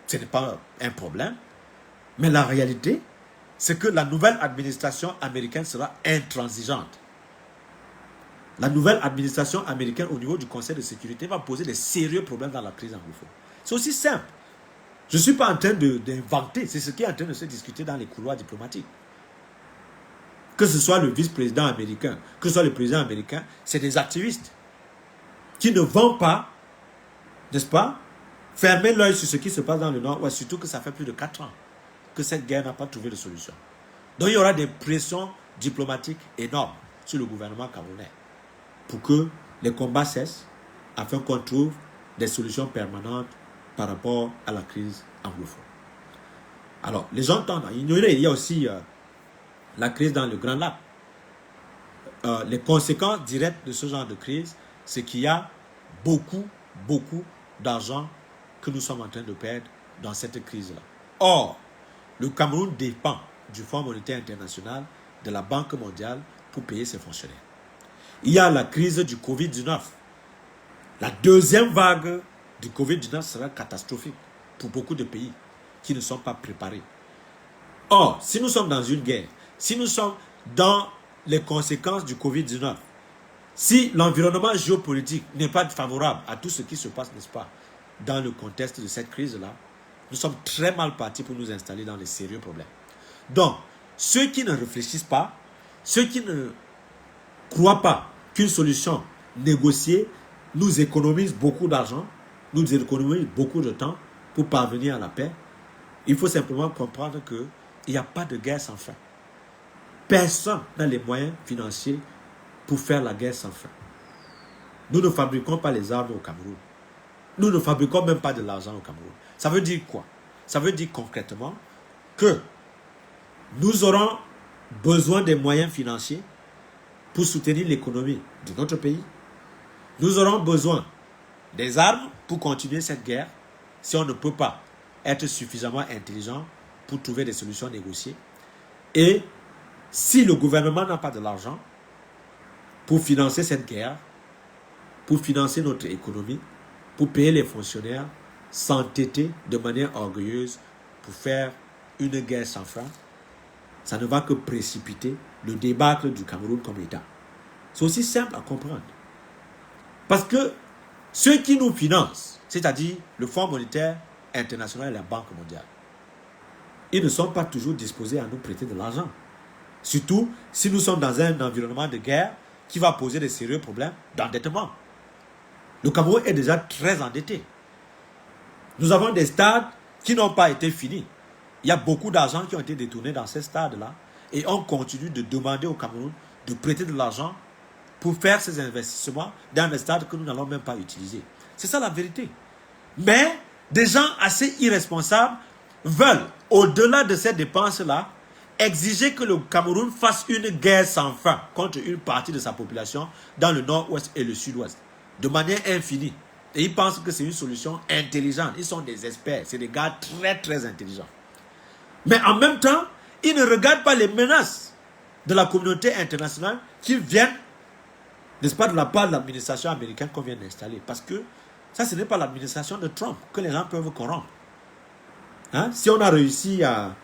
Ce n'est pas un problème. Mais la réalité, c'est que la nouvelle administration américaine sera intransigeante. La nouvelle administration américaine au niveau du Conseil de sécurité va poser des sérieux problèmes dans la crise anglophone. C'est aussi simple. Je ne suis pas en train d'inventer, c'est ce qui est en train de se discuter dans les couloirs diplomatiques. Que ce soit le vice-président américain, que ce soit le président américain, c'est des activistes qui ne vont pas, n'est-ce pas, fermer l'œil sur ce qui se passe dans le Nord-Ouest, surtout que ça fait plus de 4 ans que cette guerre n'a pas trouvé de solution. Donc il y aura des pressions diplomatiques énormes sur le gouvernement camerounais pour que les combats cessent, afin qu'on trouve des solutions permanentes par rapport à la crise anglophone. Alors, les gens tendent à ignorer, il y a aussi la crise dans le Grand Lac. Les conséquences directes de ce genre de crise, c'est qu'il y a beaucoup d'argent que nous sommes en train de perdre dans cette crise-là. Or, le Cameroun dépend du Fonds monétaire international, de la Banque mondiale pour payer ses fonctionnaires. Il y a la crise du Covid-19. La deuxième vague du Covid-19 sera catastrophique pour beaucoup de pays qui ne sont pas préparés. Or, si nous sommes dans une guerre, si nous sommes dans les conséquences du Covid-19, si l'environnement géopolitique n'est pas favorable à tout ce qui se passe, n'est-ce pas, dans le contexte de cette crise-là, nous sommes très mal partis pour nous installer dans les sérieux problèmes. Donc, ceux qui ne réfléchissent pas, ceux qui ne croient pas qu'une solution négociée nous économise beaucoup d'argent, nous économise beaucoup de temps pour parvenir à la paix, il faut simplement comprendre qu'il n'y a pas de guerre sans fin. Personne n'a les moyens financiers pour faire la guerre sans fin. Nous ne fabriquons pas les armes au Cameroun. Nous ne fabriquons même pas de l'argent au Cameroun. Ça veut dire quoi? Ça veut dire concrètement que nous aurons besoin des moyens financiers pour soutenir l'économie de notre pays. Nous aurons besoin des armes pour continuer cette guerre si on ne peut pas être suffisamment intelligent pour trouver des solutions négociées. Et si le gouvernement n'a pas de l'argent pour financer cette guerre, pour financer notre économie, pour payer les fonctionnaires, s'entêter de manière orgueilleuse pour faire une guerre sans fin, ça ne va que précipiter le débâcle du Cameroun comme État. C'est aussi simple à comprendre. Parce que ceux qui nous financent, c'est-à-dire le Fonds monétaire international et la Banque mondiale, ils ne sont pas toujours disposés à nous prêter de l'argent. Surtout si nous sommes dans un environnement de guerre qui va poser de sérieux problèmes d'endettement. Le Cameroun est déjà très endetté. Nous avons des stades qui n'ont pas été finis. Il y a beaucoup d'argent qui ont été détournés dans ces stades-là et on continue de demander au Cameroun de prêter de l'argent pour faire ces investissements dans des stades que nous n'allons même pas utiliser. C'est ça la vérité. Mais des gens assez irresponsables veulent, au-delà de ces dépenses-là, exiger que le Cameroun fasse une guerre sans fin contre une partie de sa population dans le nord-ouest et le sud-ouest, de manière infinie. Et ils pensent que c'est une solution intelligente. Ils sont des experts, c'est des gars très très intelligents. Mais en même temps, ils ne regardent pas les menaces de la communauté internationale qui viennent, n'est-ce pas, de la part de l'administration américaine qu'on vient d'installer. Parce que ça, ce n'est pas l'administration de Trump que les gens peuvent corrompre. Hein? Si on a réussi à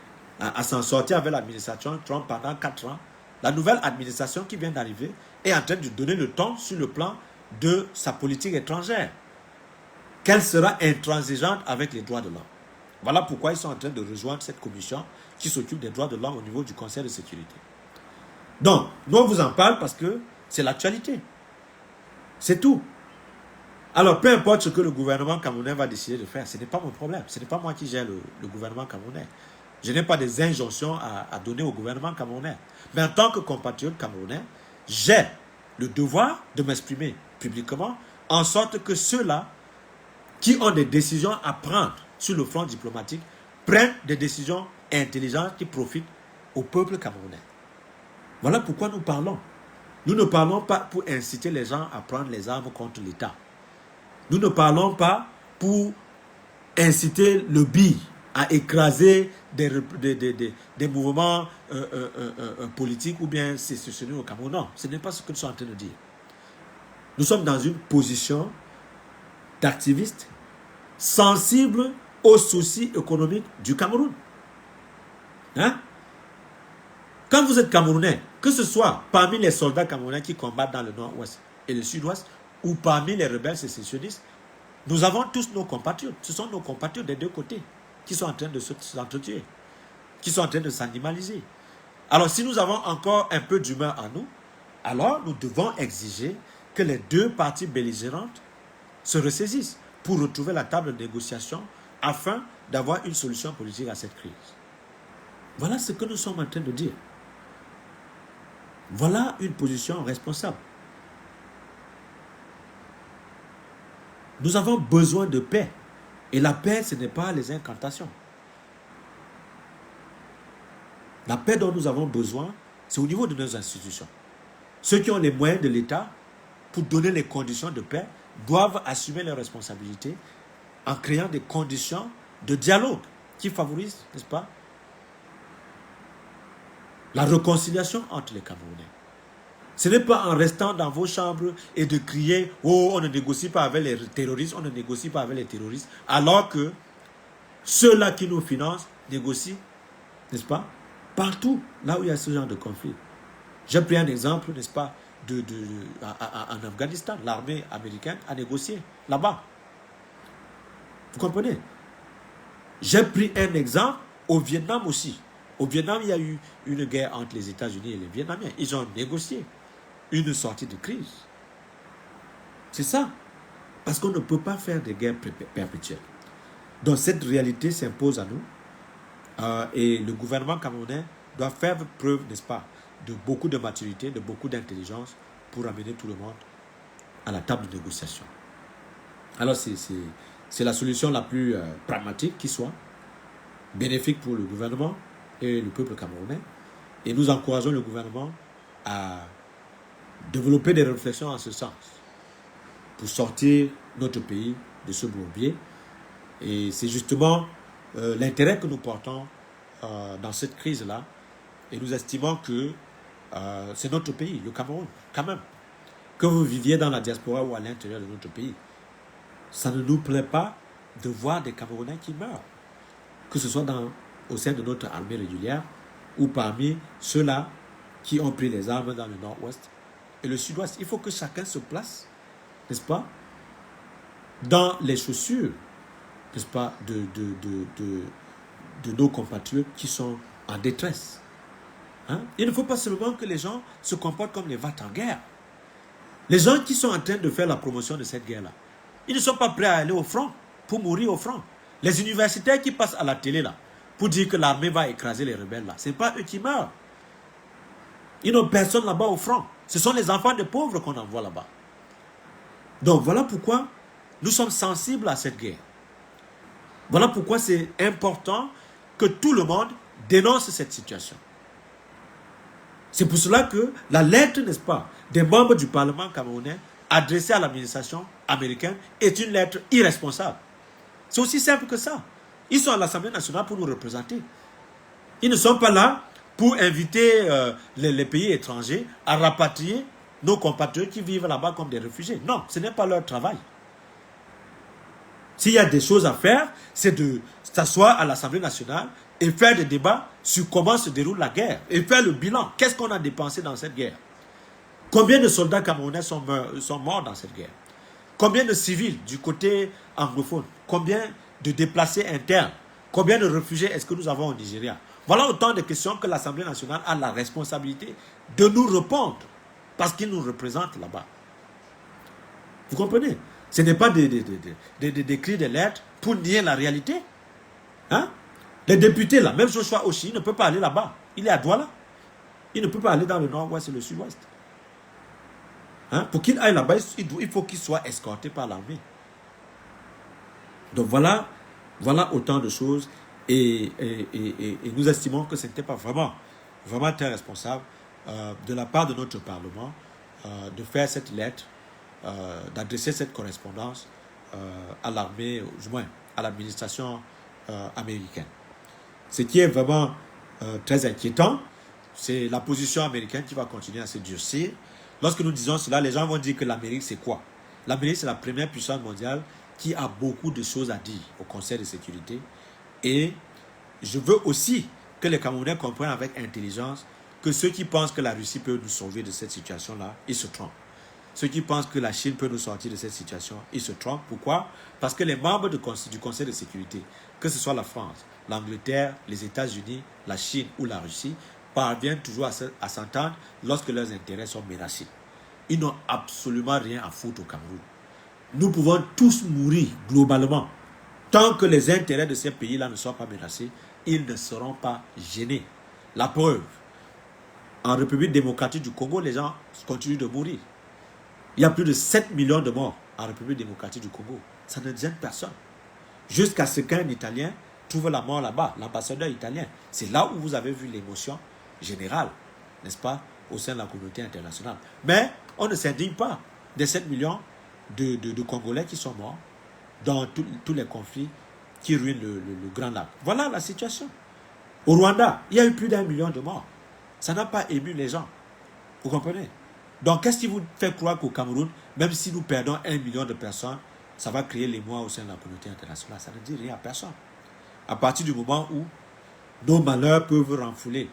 s'en sortir avec l'administration Trump pendant 4 ans, la nouvelle administration qui vient d'arriver est en train de donner le ton sur le plan de sa politique étrangère. Qu'elle sera intransigeante avec les droits de l'homme. Voilà pourquoi ils sont en train de rejoindre cette commission qui s'occupe des droits de l'homme au niveau du Conseil de sécurité. Donc, nous on vous en parle parce que c'est l'actualité. C'est tout. Alors, peu importe ce que le gouvernement camerounais va décider de faire, ce n'est pas mon problème. Ce n'est pas moi qui gère le gouvernement camerounais. Je n'ai pas des injonctions à donner au gouvernement camerounais. Mais en tant que compatriote camerounais, j'ai le devoir de m'exprimer publiquement en sorte que ceux-là qui ont des décisions à prendre sur le front diplomatique prennent des décisions intelligentes qui profitent au peuple camerounais. Voilà pourquoi nous parlons. Nous ne parlons pas pour inciter les gens à prendre les armes contre l'État. Nous ne parlons pas pour inciter le BI à écraser des mouvements politiques ou bien sécessionnels au Cameroun. Non, ce n'est pas ce que nous sommes en train de dire. Nous sommes dans une position d'activistes sensibles aux soucis économiques du Cameroun. Hein? Quand vous êtes Camerounais, que ce soit parmi les soldats camerounais qui combattent dans le nord-ouest et le sud-ouest, ou parmi les rebelles sécessionnistes, nous avons tous nos compatriotes. Ce sont nos compatriotes des deux côtés qui sont en train de s'entretuer, qui sont en train de s'animaliser. Alors si nous avons encore un peu d'humain en nous, alors nous devons exiger que les deux parties belligérantes se ressaisissent pour retrouver la table de négociation afin d'avoir une solution politique à cette crise. Voilà ce que nous sommes en train de dire. Voilà une position responsable. Nous avons besoin de paix. Et la paix, ce n'est pas les incantations. La paix dont nous avons besoin, c'est au niveau de nos institutions. Ceux qui ont les moyens de l'État pour donner les conditions de paix doivent assumer leurs responsabilités en créant des conditions de dialogue qui favorisent, n'est-ce pas, la réconciliation entre les Camerounais. Ce n'est pas en restant dans vos chambres et de crier « Oh, on ne négocie pas avec les terroristes, on ne négocie pas avec les terroristes », alors que ceux-là qui nous financent négocient, n'est-ce pas, partout là où il y a ce genre de conflit. J'ai pris un exemple, n'est-ce pas, en Afghanistan, l'armée américaine a négocié là-bas. Vous comprenez? J'ai pris un exemple au Vietnam aussi. Au Vietnam, il y a eu une guerre entre les États-Unis et les Vietnamiens. Ils ont négocié une sortie de crise. C'est ça. Parce qu'on ne peut pas faire des guerres perpétuelles. Donc cette réalité s'impose à nous. Et le gouvernement camerounais doit faire preuve, n'est-ce pas, de beaucoup de maturité, de beaucoup d'intelligence pour amener tout le monde à la table de négociation. Alors c'est la solution la plus pragmatique qui soit, bénéfique pour le gouvernement et le peuple camerounais. Et nous encourageons le gouvernement à développer des réflexions en ce sens pour sortir notre pays de ce bourbier. Et c'est justement l'intérêt que nous portons dans cette crise-là. Et nous estimons que c'est notre pays, le Cameroun, quand même. Que vous viviez dans la diaspora ou à l'intérieur de notre pays, ça ne nous plaît pas de voir des Camerounais qui meurent. Que ce soit au sein de notre armée régulière ou parmi ceux-là qui ont pris les armes dans le nord-ouest et le sud-ouest. Il faut que chacun se place, n'est-ce pas, dans les chaussures, n'est-ce pas, de nos compatriotes qui sont en détresse. Hein? Il ne faut pas seulement que les gens se comportent comme les va-t-en-guerre. Les gens qui sont en train de faire la promotion de cette guerre-là, ils ne sont pas prêts à aller au front, pour mourir au front. Les universitaires qui passent à la télé là, pour dire que l'armée va écraser les rebelles là, ce n'est pas eux qui meurent. Ils n'ont personne là-bas au front. Ce sont les enfants des pauvres qu'on envoie là-bas. Donc voilà pourquoi nous sommes sensibles à cette guerre. Voilà pourquoi c'est important que tout le monde dénonce cette situation. C'est pour cela que la lettre, n'est-ce pas, des membres du Parlement camerounais adressée à l'administration américaine est une lettre irresponsable. C'est aussi simple que ça. Ils sont à l'Assemblée nationale pour nous représenter. Ils ne sont pas là pour inviter les pays étrangers à rapatrier nos compatriotes qui vivent là-bas comme des réfugiés. Non, ce n'est pas leur travail. S'il y a des choses à faire, c'est de s'asseoir à l'Assemblée nationale et faire des débats sur comment se déroule la guerre et faire le bilan. Qu'est-ce qu'on a dépensé dans cette guerre? Combien de soldats camerounais sont morts dans cette guerre? Combien de civils du côté anglophone? Combien de déplacés internes? Combien de réfugiés est-ce que nous avons au Nigeria? Voilà autant de questions que l'Assemblée nationale a la responsabilité de nous répondre parce qu'ils nous représentent là-bas. Vous comprenez? Ce n'est pas d'écrire des lettres pour nier la réalité. Hein? Les députés, là, même Joshua Oshi, il ne peut pas aller là-bas. Il est à Douala. Il ne peut pas aller dans le nord-ouest et le sud-ouest. Hein? Pour qu'il aille là-bas, il faut qu'il soit escorté par l'armée. Donc voilà autant de choses. Et nous estimons que ce n'était pas vraiment très responsable de la part de notre Parlement de faire cette lettre, d'adresser cette correspondance à l'armée, du moins à l'administration américaine. Ce qui est vraiment très inquiétant, c'est la position américaine qui va continuer à se durcir. Lorsque nous disons cela, les gens vont dire que l'Amérique, c'est quoi? L'Amérique, c'est la première puissance mondiale qui a beaucoup de choses à dire au Conseil de sécurité. Et je veux aussi que les Camerounais comprennent avec intelligence que ceux qui pensent que la Russie peut nous sauver de cette situation-là, ils se trompent. Ceux qui pensent que la Chine peut nous sortir de cette situation, ils se trompent. Pourquoi? Parce que les membres du Conseil de sécurité, que ce soit la France, l'Angleterre, les États-Unis, la Chine ou la Russie, parviennent toujours à s'entendre lorsque leurs intérêts sont menacés. Ils n'ont absolument rien à foutre au Cameroun. Nous pouvons tous mourir globalement. Tant que les intérêts de ces pays-là ne sont pas menacés, ils ne seront pas gênés. La preuve, en République démocratique du Congo, les gens continuent de mourir. Il y a plus de 7 millions de morts en République démocratique du Congo. Ça ne gêne personne. Jusqu'à ce qu'un Italien trouve la mort là-bas, l'ambassadeur italien. C'est là où vous avez vu l'émotion générale, n'est-ce pas, au sein de la communauté internationale. Mais on ne s'indigne pas des 7 millions de Congolais qui sont morts dans tous les conflits qui ruinent le Grand Lac. Voilà la situation. Au Rwanda, il y a eu plus d'1 million de morts. Ça n'a pas ému les gens. Vous comprenez? Donc, qu'est-ce qui vous fait croire qu'au Cameroun, même si nous perdons 1 million de personnes, ça va créer l'émoi au sein de la communauté internationale? Ça ne dit rien à personne. À partir du moment où nos malheurs peuvent renfouler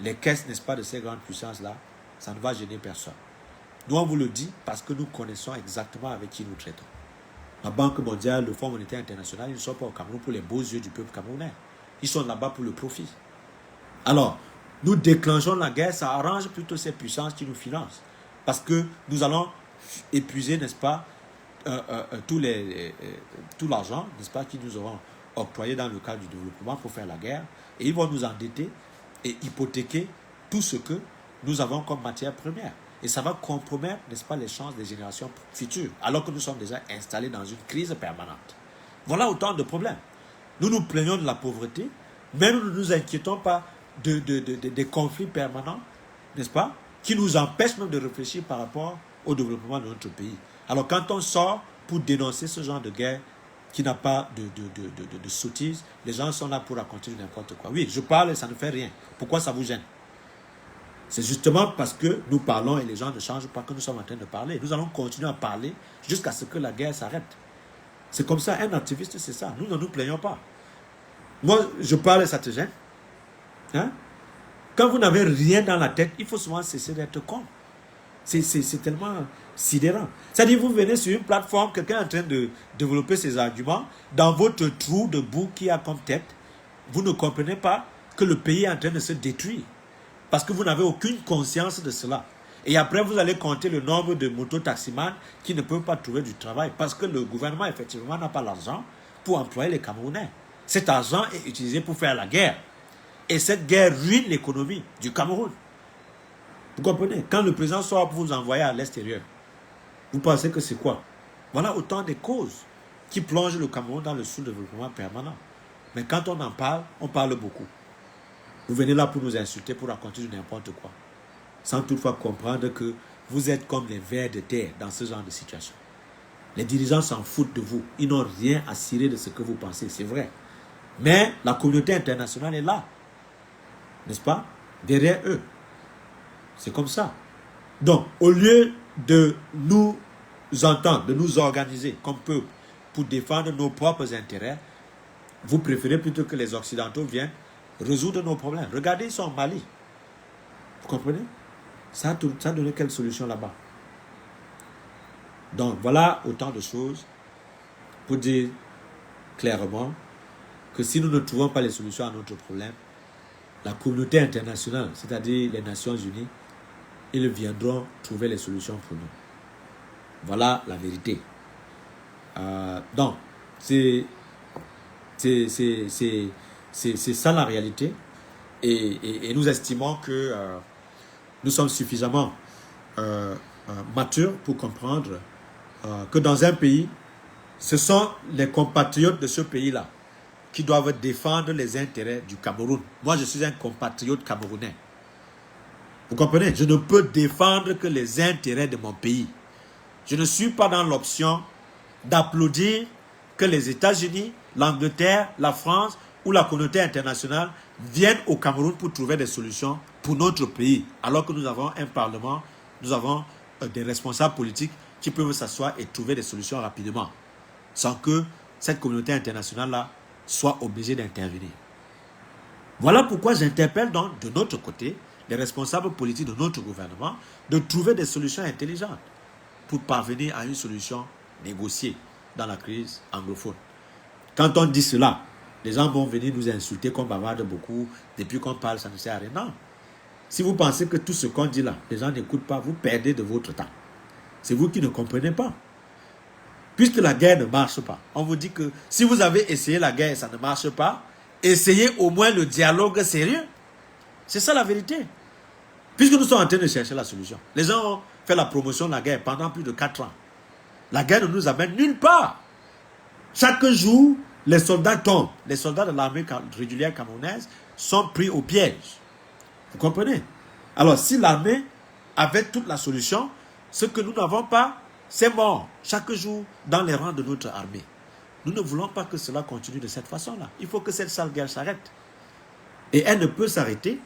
les caisses, n'est-ce pas, de ces grandes puissances-là, ça ne va gêner personne. Nous, on vous le dit parce que nous connaissons exactement avec qui nous traitons. La Banque mondiale, le Fonds monétaire international, ils ne sont pas au Cameroun pour les beaux yeux du peuple camerounais. Ils sont là-bas pour le profit. Alors, nous déclenchons la guerre, ça arrange plutôt ces puissances qui nous financent. Parce que nous allons épuiser, n'est-ce pas, tout l'argent, n'est-ce pas, qu'ils nous auront octroyé dans le cadre du développement pour faire la guerre. Et ils vont nous endetter et hypothéquer tout ce que nous avons comme matière première. Et ça va compromettre, n'est-ce pas, les chances des générations futures, alors que nous sommes déjà installés dans une crise permanente. Voilà autant de problèmes. Nous nous plaignons de la pauvreté, mais nous ne nous inquiétons pas des conflits permanents, n'est-ce pas, qui nous empêchent même de réfléchir par rapport au développement de notre pays. Alors quand on sort pour dénoncer ce genre de guerre qui n'a pas de sottise, les gens sont là pour raconter n'importe quoi. Oui, je parle et ça ne fait rien. Pourquoi ça vous gêne? C'est justement parce que nous parlons et les gens ne changent pas que nous sommes en train de parler. Nous allons continuer à parler jusqu'à ce que la guerre s'arrête. C'est comme ça, un activiste, c'est ça. Nous ne nous plaignons pas. Moi, je parle et ça te gêne. Hein? Quand vous n'avez rien dans la tête, il faut souvent cesser d'être con. C'est tellement sidérant. C'est-à-dire, vous venez sur une plateforme, quelqu'un est en train de développer ses arguments, dans votre trou de boue qui a comme tête, vous ne comprenez pas que le pays est en train de se détruire. Parce que vous n'avez aucune conscience de cela. Et après, vous allez compter le nombre de mototaximans qui ne peuvent pas trouver du travail. Parce que le gouvernement, effectivement, n'a pas l'argent pour employer les Camerounais. Cet argent est utilisé pour faire la guerre. Et cette guerre ruine l'économie du Cameroun. Vous comprenez? Quand le président sort pour vous envoyer à l'extérieur, vous pensez que c'est quoi? Voilà autant de causes qui plongent le Cameroun dans le sous-développement permanent. Mais quand on en parle, on parle beaucoup. Vous venez là pour nous insulter, pour raconter du n'importe quoi. Sans toutefois comprendre que vous êtes comme les vers de terre dans ce genre de situation. Les dirigeants s'en foutent de vous. Ils n'ont rien à cirer de ce que vous pensez, c'est vrai. Mais la communauté internationale est là. n'est-ce pas, derrière eux. C'est comme ça. Donc, au lieu de nous entendre, de nous organiser comme peuple pour défendre nos propres intérêts, vous préférez plutôt que les Occidentaux viennent résoudre nos problèmes. Regardez, ils sont en Mali. Vous comprenez? Ça a donné quelle solution là-bas? Donc, voilà autant de choses pour dire clairement que si nous ne trouvons pas les solutions à notre problème, la communauté internationale, c'est-à-dire les Nations Unies, ils viendront trouver les solutions pour nous. Voilà la vérité. Donc, c'est ça la réalité. Et nous estimons que nous sommes suffisamment matures pour comprendre que dans un pays, ce sont les compatriotes de ce pays-là qui doivent défendre les intérêts du Cameroun. Moi, je suis un compatriote camerounais. Vous comprenez? Je ne peux défendre que les intérêts de mon pays. Je ne suis pas dans l'option d'applaudir que les États-Unis, l'Angleterre, la France ou la communauté internationale viennent au Cameroun pour trouver des solutions pour notre pays. Alors que nous avons un Parlement, nous avons des responsables politiques qui peuvent s'asseoir et trouver des solutions rapidement, sans que cette communauté internationale-là soit obligée d'intervenir. Voilà pourquoi j'interpelle donc de notre côté les responsables politiques de notre gouvernement de trouver des solutions intelligentes pour parvenir à une solution négociée dans la crise anglophone. Quand on dit cela, les gens vont venir nous insulter qu'on bavarde beaucoup, depuis qu'on parle, ça ne sert à rien. Non. Si vous pensez que tout ce qu'on dit là, les gens n'écoutent pas, vous perdez de votre temps. C'est vous qui ne comprenez pas. Puisque la guerre ne marche pas, on vous dit que si vous avez essayé la guerre et ça ne marche pas, essayez au moins le dialogue sérieux. C'est ça la vérité. Puisque nous sommes en train de chercher la solution. Les gens ont fait la promotion de la guerre pendant plus de 4 ans. La guerre ne nous amène nulle part. Chaque jour, les soldats tombent. Les soldats de l'armée régulière camerounaise sont pris au piège. Vous comprenez? Alors, si l'armée avait toute la solution, ce que nous n'avons pas, c'est mort. Chaque jour, dans les rangs de notre armée. Nous ne voulons pas que cela continue de cette façon-là. Il faut que cette sale guerre s'arrête. Et elle ne peut s'arrêter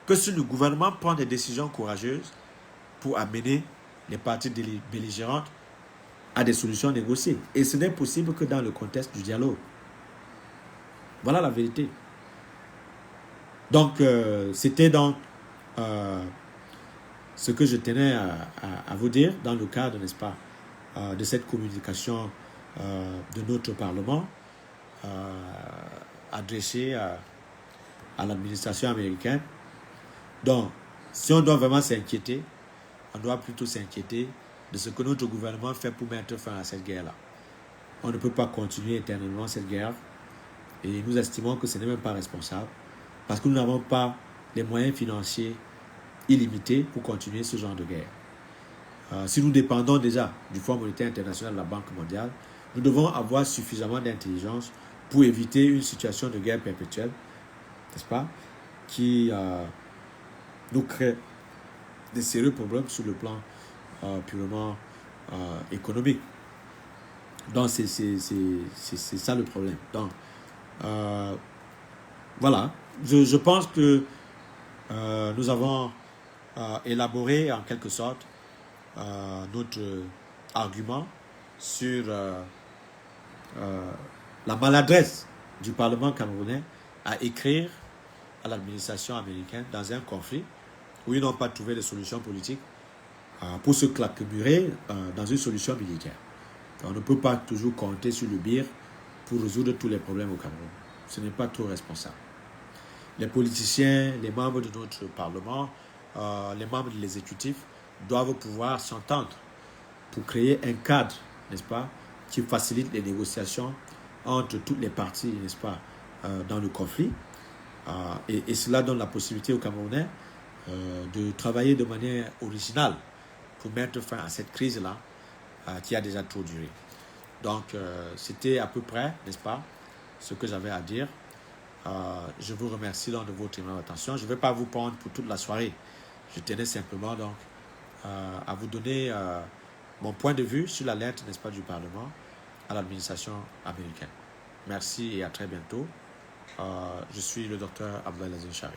que si le gouvernement prend des décisions courageuses pour amener les parties belligérantes à des solutions négociées. Et ce n'est possible que dans le contexte du dialogue. Voilà la vérité. Donc, c'était donc ce que je tenais à vous dire dans le cadre, n'est-ce pas, de cette communication de notre Parlement adressée à l'administration américaine. Donc, si on doit vraiment s'inquiéter, on doit plutôt s'inquiéter de ce que notre gouvernement fait pour mettre fin à cette guerre-là. On ne peut pas continuer éternellement cette guerre et nous estimons que ce n'est même pas responsable parce que nous n'avons pas les moyens financiers illimités pour continuer ce genre de guerre. Si nous dépendons déjà du Fonds monétaire international de la Banque mondiale, nous devons avoir suffisamment d'intelligence pour éviter une situation de guerre perpétuelle, n'est-ce pas, qui nous crée des sérieux problèmes sur le plan purement économique. Donc, c'est ça le problème. Donc, voilà. Je pense que nous avons élaboré en quelque sorte notre argument sur la maladresse du Parlement camerounais à écrire à l'administration américaine dans un conflit où ils n'ont pas trouvé de solution politique pour se claquemurer dans une solution militaire. On ne peut pas toujours compter sur le BIR pour résoudre tous les problèmes au Cameroun. Ce n'est pas trop responsable. Les politiciens, les membres de notre Parlement, les membres de l'exécutif doivent pouvoir s'entendre pour créer un cadre, n'est-ce pas, qui facilite les négociations entre toutes les parties, n'est-ce pas, dans le conflit. Et cela donne la possibilité aux Camerounais de travailler de manière originale pour mettre fin à cette crise-là qui a déjà trop duré. Donc, c'était à peu près, n'est-ce pas, ce que j'avais à dire. Je vous remercie donc de votre attention. Je ne vais pas vous prendre pour toute la soirée. Je tenais simplement donc à vous donner mon point de vue sur la lettre, n'est-ce pas, du Parlement à l'administration américaine. Merci et à très bientôt. Je suis le docteur Abdelaziz Chari.